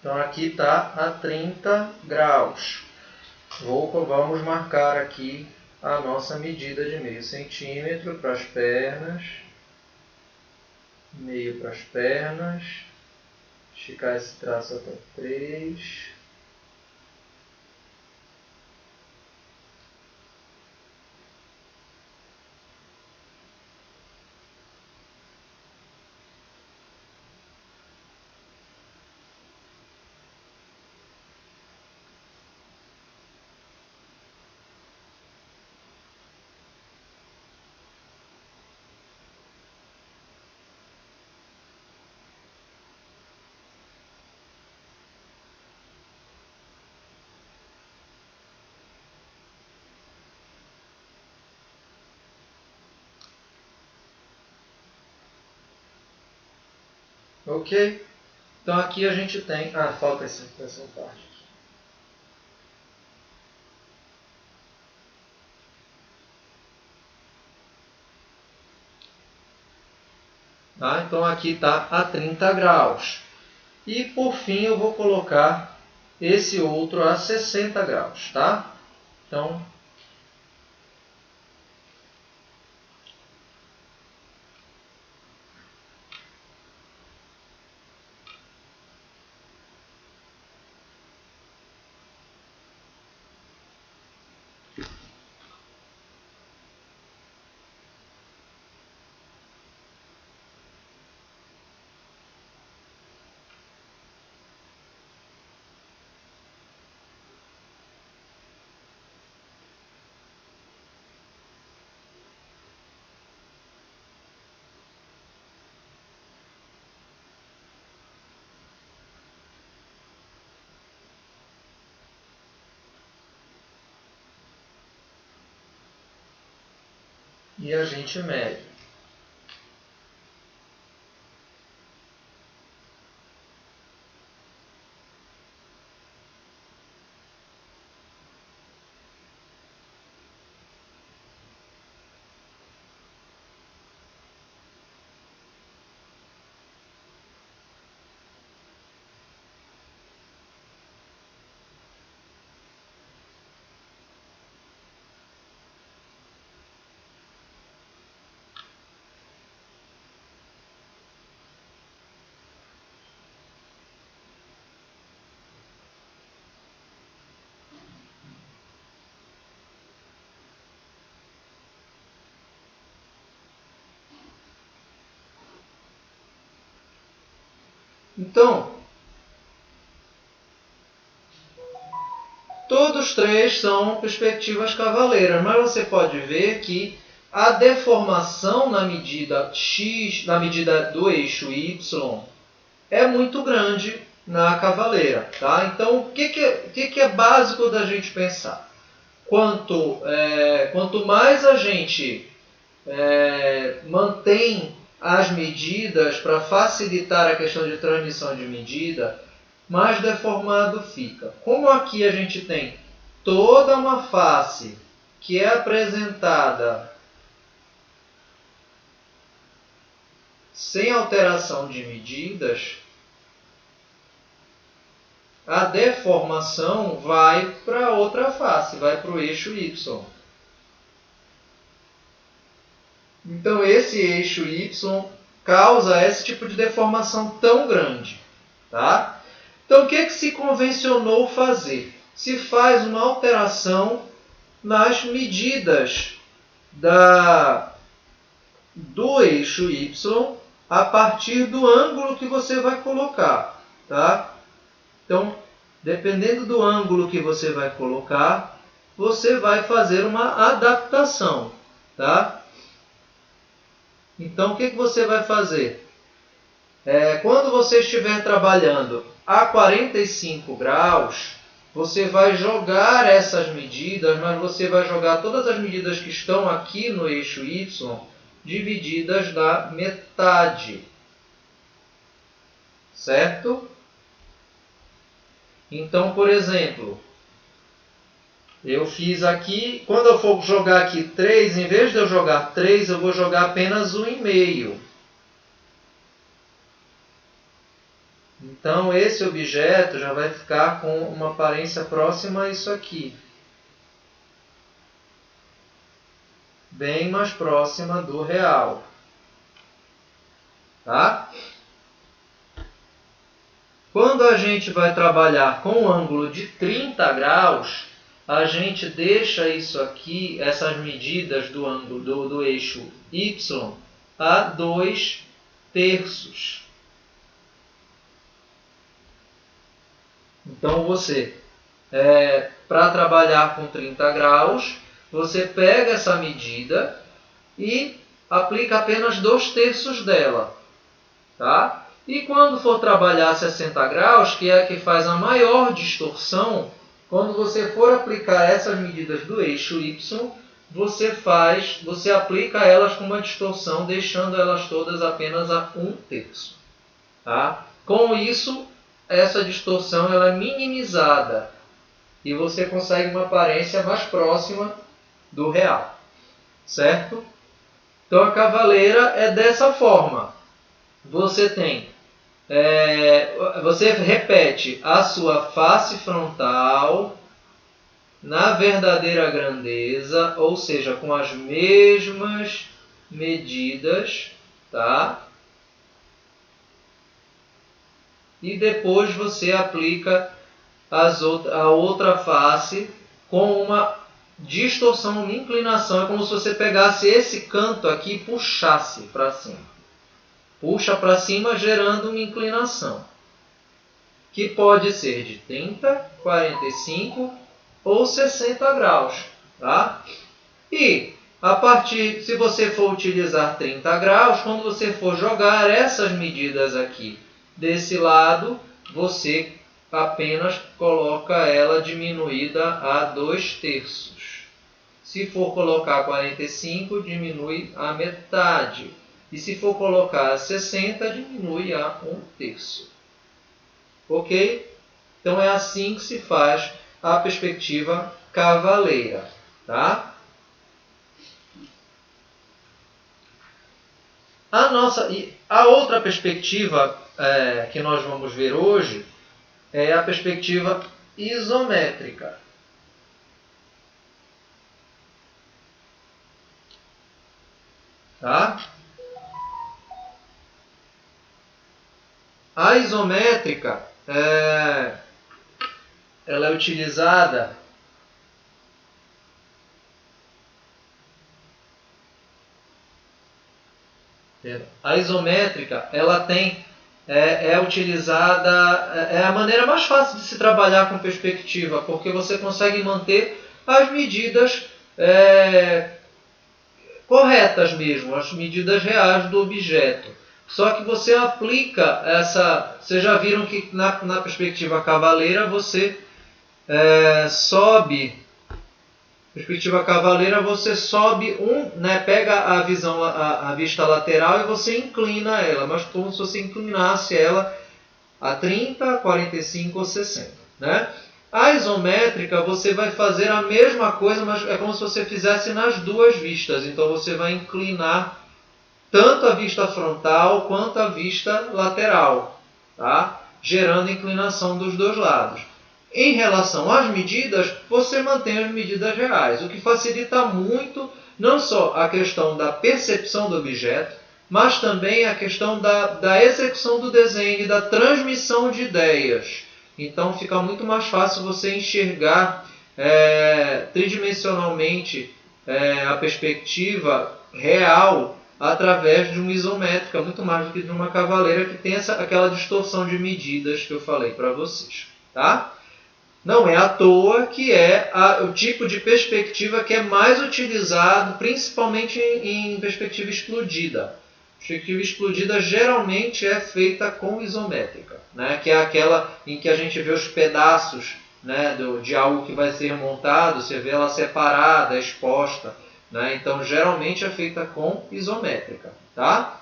Então aqui está a 30 graus. Vamos marcar aqui a nossa medida de meio centímetro para as pernas. Meio para as pernas. Esticar esse traço até 3. Ok? Então aqui a gente tem... falta essa parte. Tá? Então aqui está a 30 graus. E por fim eu vou colocar esse outro a 60 graus. Tá? Então, e a gente mede. Então, todos três são perspectivas cavaleiras, mas você pode ver que a deformação na medida x, na medida do eixo y, é muito grande na cavaleira. Tá? Então, o que é básico da gente pensar? Quanto mais a gente mantém as medidas para facilitar a questão de transmissão de medida, mais deformado fica. Como aqui a gente tem toda uma face que é apresentada sem alteração de medidas, a deformação vai para outra face, vai para o eixo Y. Então, esse eixo Y causa esse tipo de deformação tão grande. Tá? Então, o que se convencionou fazer? Se faz uma alteração nas medidas do eixo Y a partir do ângulo que você vai colocar. Tá? Então, dependendo do ângulo que você vai colocar, você vai fazer uma adaptação. Tá? Então, o que você vai fazer? Quando você estiver trabalhando a 45 graus, você vai jogar essas medidas, mas você vai jogar todas as medidas que estão aqui no eixo Y divididas na metade. Certo? Então, por exemplo, eu fiz aqui, quando eu for jogar aqui 3, em vez de eu jogar 3, eu vou jogar apenas 1,5. Então, esse objeto já vai ficar com uma aparência próxima a isso aqui. Bem mais próxima do real. Tá? Quando a gente vai trabalhar com um ângulo de 30 graus, a gente deixa isso aqui, essas medidas do ângulo do eixo Y, a 2/3. Então, você, para trabalhar com 30 graus, você pega essa medida e aplica apenas 2/3 dela. Tá? E quando for trabalhar 60 graus, que é a que faz a maior distorção, quando você for aplicar essas medidas do eixo Y, você aplica elas com uma distorção, deixando elas todas apenas a 1/3. Tá? Com isso, essa distorção ela é minimizada e você consegue uma aparência mais próxima do real. Certo? Então, a cavaleira é dessa forma. Você repete a sua face frontal na verdadeira grandeza, ou seja, com as mesmas medidas, tá? E depois você aplica a outra face com uma distorção, uma inclinação. É como se você pegasse esse canto aqui e puxasse para cima. Puxa para cima, gerando uma inclinação, que pode ser de 30, 45 ou 60 graus. Tá? E, se você for utilizar 30 graus, quando você for jogar essas medidas aqui desse lado, você apenas coloca ela diminuída a 2/3. Se for colocar 45, diminui a metade. E se for colocar 60, diminui a 1/3. Ok? Então é assim que se faz a perspectiva cavaleira. Tá? A outra perspectiva que nós vamos ver hoje é a perspectiva isométrica. Tá? A isométrica ela é utilizada ela tem é utilizada, é a maneira mais fácil de se trabalhar com perspectiva, porque você consegue manter as medidas corretas mesmo, as medidas reais do objeto. Só que você aplica essa... Vocês já viram que na perspectiva cavaleira você sobe... Perspectiva cavaleira, você sobe pega a visão, a vista lateral e você inclina ela, mas como se você inclinasse ela a 30, 45 ou 60. Né? A isométrica, você vai fazer a mesma coisa, mas é como se você fizesse nas duas vistas. Então você vai inclinar tanto a vista frontal quanto a vista lateral, tá? Gerando inclinação dos dois lados. Em relação às medidas, você mantém as medidas reais, o que facilita muito não só a questão da percepção do objeto, mas também a questão da execução do desenho e da transmissão de ideias. Então fica muito mais fácil você enxergar tridimensionalmente a perspectiva real através de uma isométrica, muito mais do que de uma cavaleira, que tem aquela distorção de medidas que eu falei para vocês. Tá? Não é à toa que é o tipo de perspectiva que é mais utilizado, principalmente em perspectiva explodida. Perspectiva explodida geralmente é feita com isométrica, né? Que é aquela em que a gente vê os pedaços, né, de algo que vai ser montado, você vê ela separada, exposta. Né? Então, geralmente é feita com isométrica. Tá?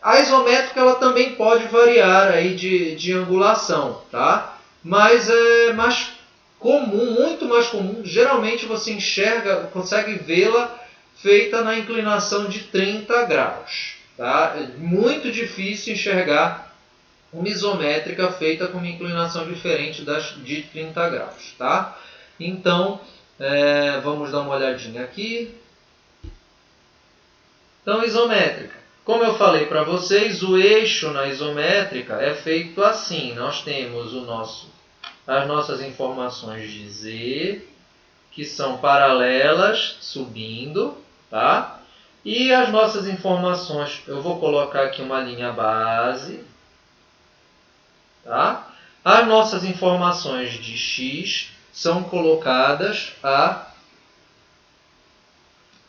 A isométrica ela também pode variar aí de angulação, tá? Mas é mais comum, muito mais comum. Geralmente você consegue vê-la feita na inclinação de 30 graus. Tá? É muito difícil enxergar uma isométrica feita com uma inclinação diferente de 30 graus. Tá? Então, vamos dar uma olhadinha aqui. Então, isométrica. Como eu falei para vocês, o eixo na isométrica é feito assim. Nós temos as nossas informações de Z, que são paralelas, subindo, tá? E as nossas informações, eu vou colocar aqui uma linha base, tá? As nossas informações de X são colocadas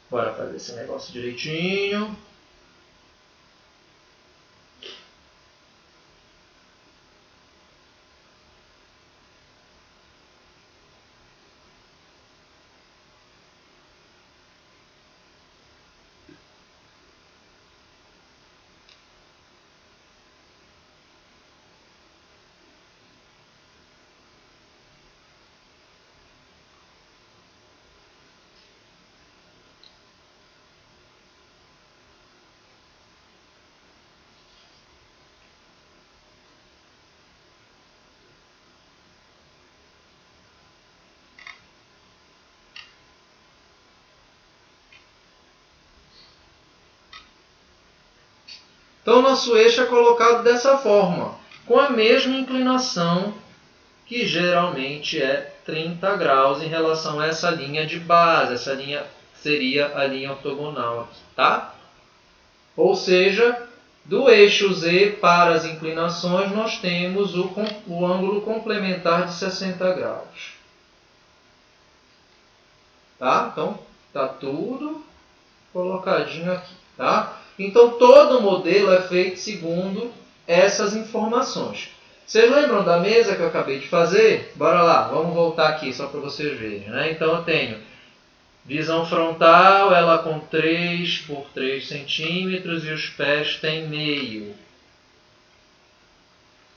Bora fazer esse negócio direitinho. Então, nosso eixo é colocado dessa forma, com a mesma inclinação, que geralmente é 30 graus em relação a essa linha de base. Essa linha seria a linha ortogonal aqui, tá? Ou seja, do eixo Z para as inclinações, nós temos o ângulo complementar de 60 graus. Tá? Então, está tudo colocadinho aqui, tá? Então, todo o modelo é feito segundo essas informações. Vocês lembram da mesa que eu acabei de fazer? Bora lá, vamos voltar aqui só para vocês verem. Né? Então, eu tenho visão frontal, ela com 3 por 3 centímetros e os pés têm meio.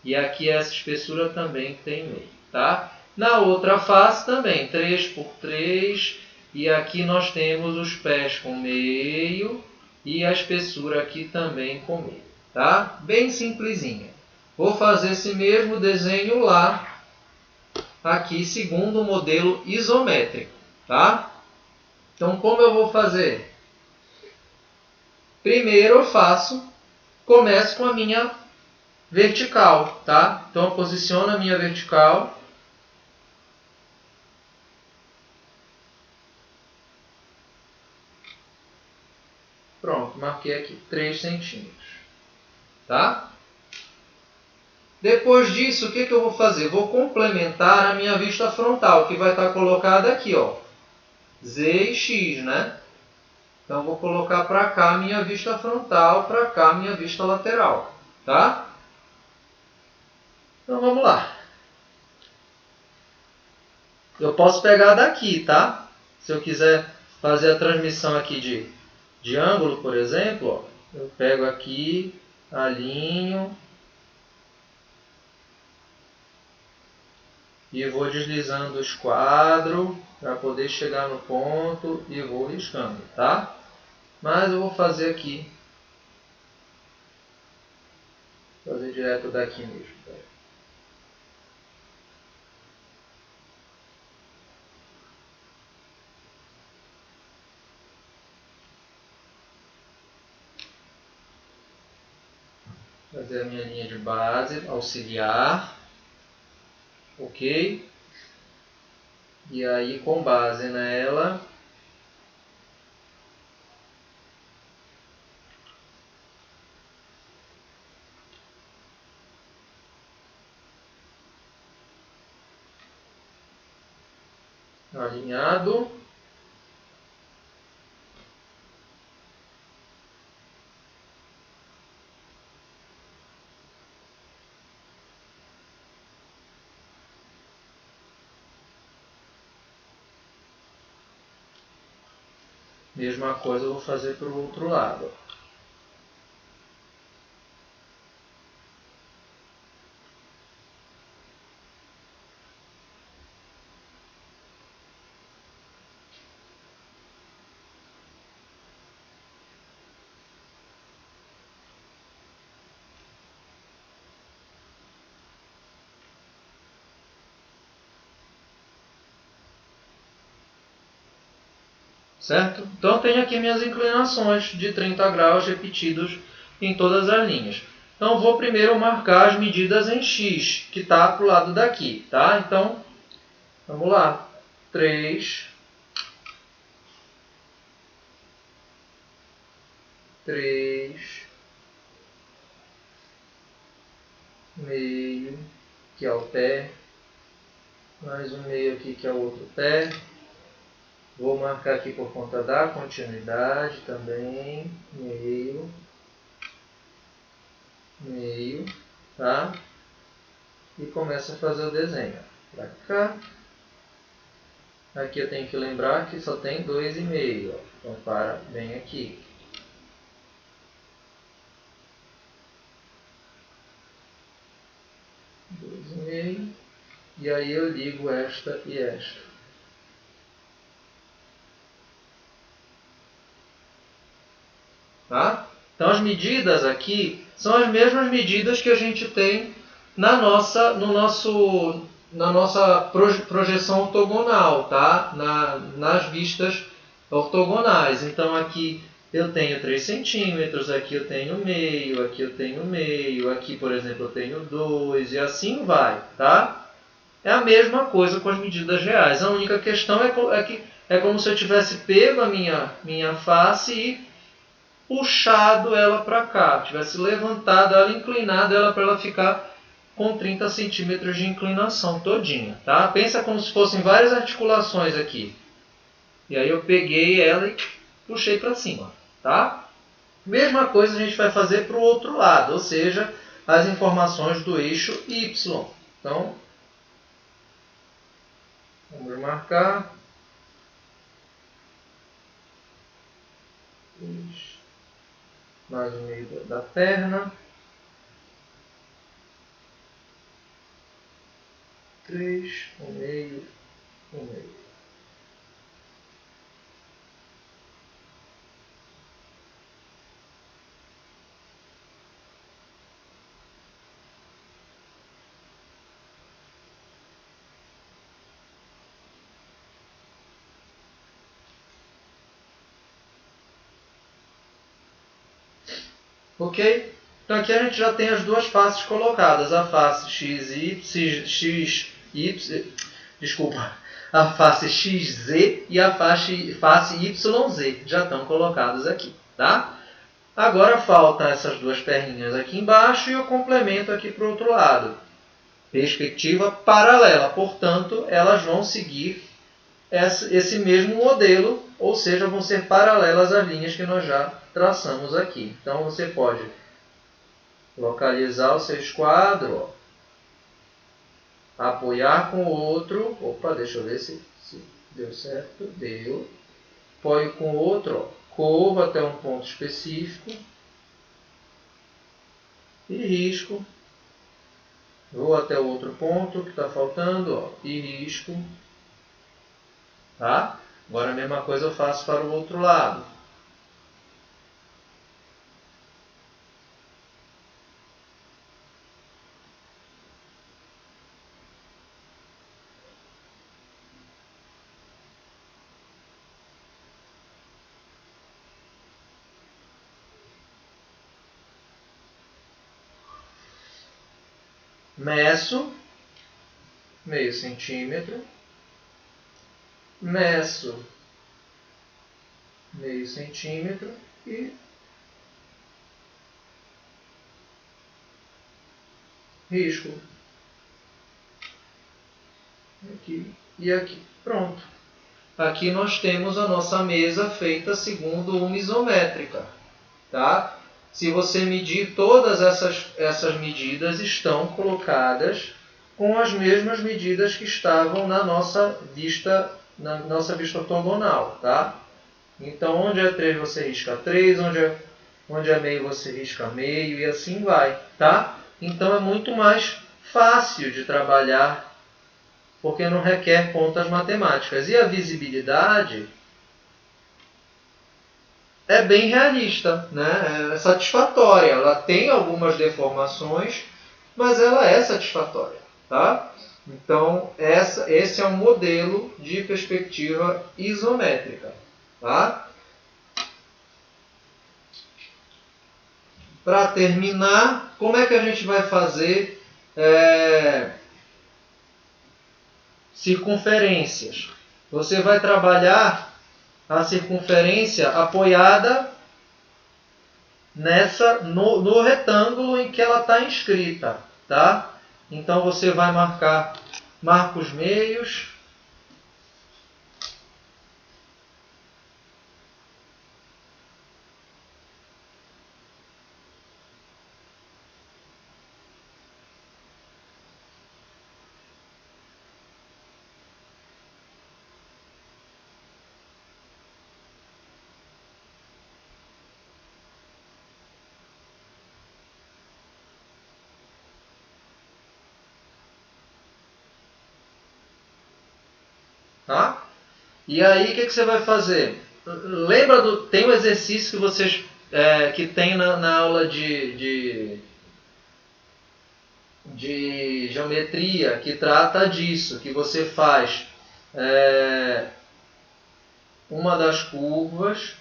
E aqui essa espessura também tem meio. Tá? Na outra face também, 3 por 3, e aqui nós temos os pés com meio. E a espessura aqui também com meio, tá? Bem simplesinha. Vou fazer esse mesmo desenho lá, aqui, segundo o modelo isométrico, tá? Então, como eu vou fazer? Primeiro eu começo com a minha vertical, tá? Então, eu posiciono a minha vertical. Pronto, marquei aqui 3 centímetros. Tá? Depois disso, o que eu vou fazer? Vou complementar a minha vista frontal, que vai estar colocada aqui, ó, Z e X, né? Então, vou colocar para cá a minha vista frontal, para cá a minha vista lateral, tá? Então, vamos lá. Eu posso pegar daqui, tá? Se eu quiser fazer a transmissão aqui de ângulo, por exemplo, ó, eu pego aqui, alinho e vou deslizando o esquadro para poder chegar no ponto e vou riscando, tá? Mas eu vou fazer aqui, fazer direto daqui mesmo. Fazer a minha linha de base auxiliar, ok? E aí, com base nela, alinhado, mesma coisa eu vou fazer para o outro lado. Certo? Então, eu tenho aqui minhas inclinações de 30 graus repetidos em todas as linhas. Então, vou primeiro marcar as medidas em X, que está para o lado daqui. Tá? Então, vamos lá. 3, meio, que é o pé, mais um meio aqui que é o outro pé. Vou marcar aqui por conta da continuidade também, meio, tá? E começo a fazer o desenho. Para cá. Aqui eu tenho que lembrar que só tem 2,5, ó. Então para bem aqui. 2,5. E aí eu ligo esta e esta. Tá? Então as medidas aqui são as mesmas medidas que a gente tem na nossa projeção ortogonal, tá? Nas vistas ortogonais. Então aqui eu tenho 3 centímetros, aqui eu tenho meio, aqui eu tenho meio, aqui, por exemplo, eu tenho 2, e assim vai, tá? É a mesma coisa com as medidas reais. A única questão é que é como se eu tivesse pego a minha face e puxado ela para cá, tivesse levantado ela, inclinado ela para ela ficar com 30 centímetros de inclinação todinha, tá? Pensa como se fossem várias articulações aqui. E aí eu peguei ela e puxei para cima, tá? Mesma coisa a gente vai fazer para o outro lado, ou seja, as informações do eixo Y. Então, vamos marcar. Mais o meio da perna. 3, o meio, o meio. Ok? Então aqui a gente já tem as duas faces colocadas, a face a face XZ e a face YZ já estão colocadas aqui, tá? Agora faltam essas duas perninhas aqui embaixo e eu complemento aqui para o outro lado. Perspectiva paralela, portanto, elas vão seguir esse mesmo modelo, ou seja, vão ser paralelas às linhas que nós já traçamos aqui. Então, você pode localizar o seu esquadro, ó, apoiar com o outro. Opa, deixa eu ver se deu certo. Deu. Apoio com o outro, ó, corro até um ponto específico e risco. Vou até o outro ponto que está faltando, ó, e risco. Tá? Agora a mesma coisa eu faço para o outro lado. Meço meio centímetro, meço meio centímetro e risco aqui e aqui. Pronto. Aqui nós temos a nossa mesa feita segundo uma isométrica. Tá? Se você medir, todas essas medidas estão colocadas com as mesmas medidas que estavam na nossa vista ortogonal. Tá? Então, onde é 3 você risca 3, onde é meio você risca meio e assim vai. Tá? Então, é muito mais fácil de trabalhar porque não requer contas matemáticas. E a visibilidade é bem realista, né? É satisfatória. Ela tem algumas deformações, mas ela é satisfatória. Tá? Então, esse é um modelo de perspectiva isométrica. Tá? Para terminar, como é que a gente vai fazer circunferências? Você vai trabalhar a circunferência apoiada no retângulo em que ela está inscrita. Tá? Então você vai marca os meios. Tá? E aí, o que você vai fazer? Lembra tem um exercício que vocês que tem na aula de geometria que trata disso, que você faz uma das curvas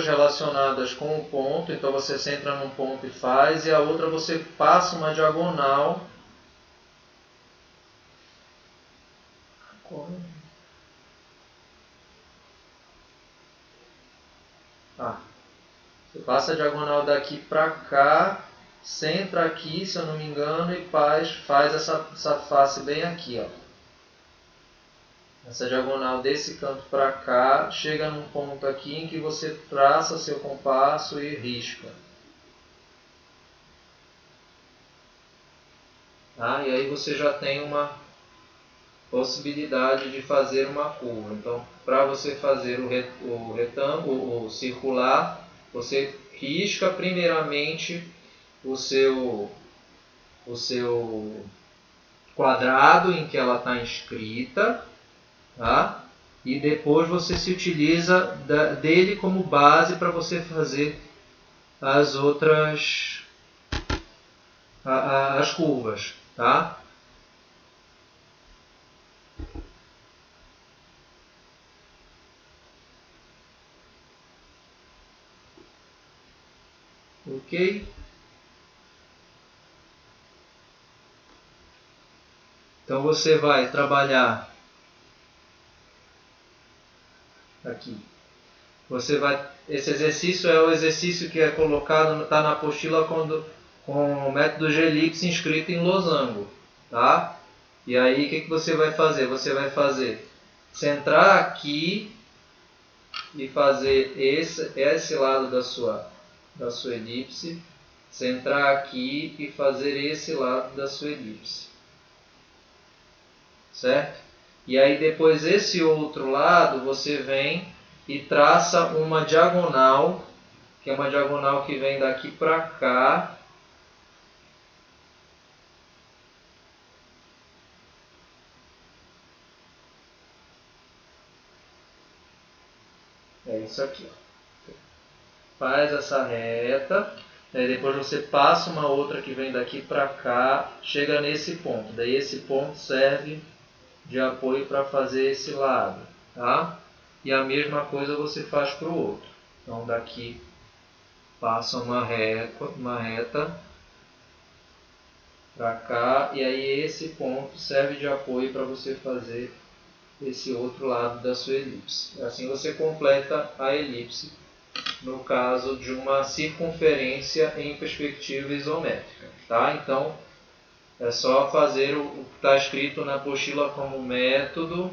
relacionadas com o ponto, então você centra num ponto e faz, e a outra você passa uma diagonal. Você passa a diagonal daqui para cá, centra aqui, se eu não me engano, e faz essa face bem aqui, ó. Essa diagonal desse canto para cá, chega num ponto aqui em que você traça seu compasso e risca. Tá? E aí você já tem uma possibilidade de fazer uma curva. Então, para você fazer o retângulo, o circular, você risca primeiramente o seu quadrado em que ela está inscrita, tá? E depois você se utiliza dele como base para você fazer as outras as curvas, tá? ok? Então você vai trabalhar aqui. Esse exercício é o exercício que é colocado, está na apostila com o método de elipse inscrito em losango, tá? E aí o que você vai fazer? Você vai centrar aqui e fazer esse lado da sua elipse, centrar aqui e fazer esse lado da sua elipse, certo? E aí depois esse outro lado você vem e traça uma diagonal, que é uma diagonal que vem daqui para cá. É isso aqui, ó. Faz essa reta, aí depois você passa uma outra que vem daqui para cá, chega nesse ponto. Daí esse ponto serve de apoio para fazer esse lado, tá? E a mesma coisa você faz para o outro. Então daqui passa uma reta para cá, e aí esse ponto serve de apoio para você fazer esse outro lado da sua elipse. Assim você completa a elipse no caso de uma circunferência em perspectiva isométrica, tá? Então é só fazer o que está escrito na apostila como método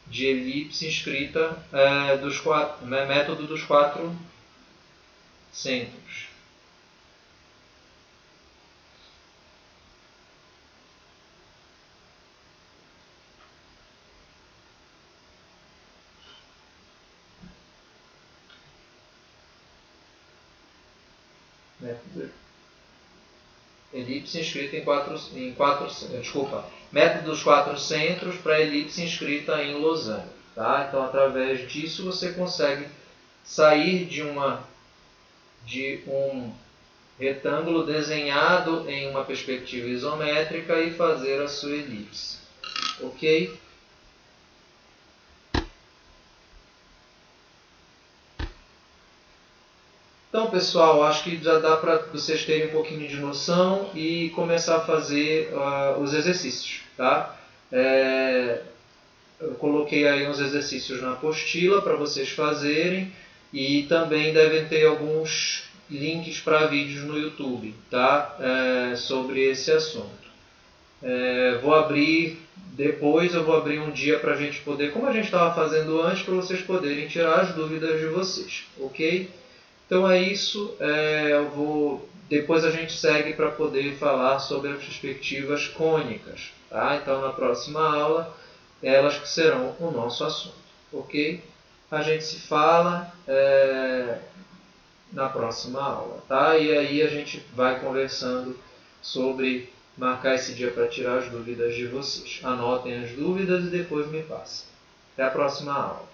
de elipse inscrita método dos 4 centros. Elipse inscrita método dos 4 centros para elipse inscrita em losango, tá? Então através disso você consegue sair de um retângulo desenhado em uma perspectiva isométrica e fazer a sua elipse, ok? Então, pessoal, acho que já dá para vocês terem um pouquinho de noção e começar a fazer os exercícios, tá? Eu coloquei aí uns exercícios na apostila para vocês fazerem e também devem ter alguns links para vídeos no YouTube, tá? Sobre esse assunto. Depois eu vou abrir um dia para a gente poder, como a gente estava fazendo antes, para vocês poderem tirar as dúvidas de vocês, ok? Então é isso, depois a gente segue para poder falar sobre as perspectivas cônicas, tá? Então na próxima aula, elas que serão o nosso assunto, ok? A gente se fala na próxima aula, tá? E aí a gente vai conversando sobre marcar esse dia para tirar as dúvidas de vocês. Anotem as dúvidas e depois me passem. Até a próxima aula.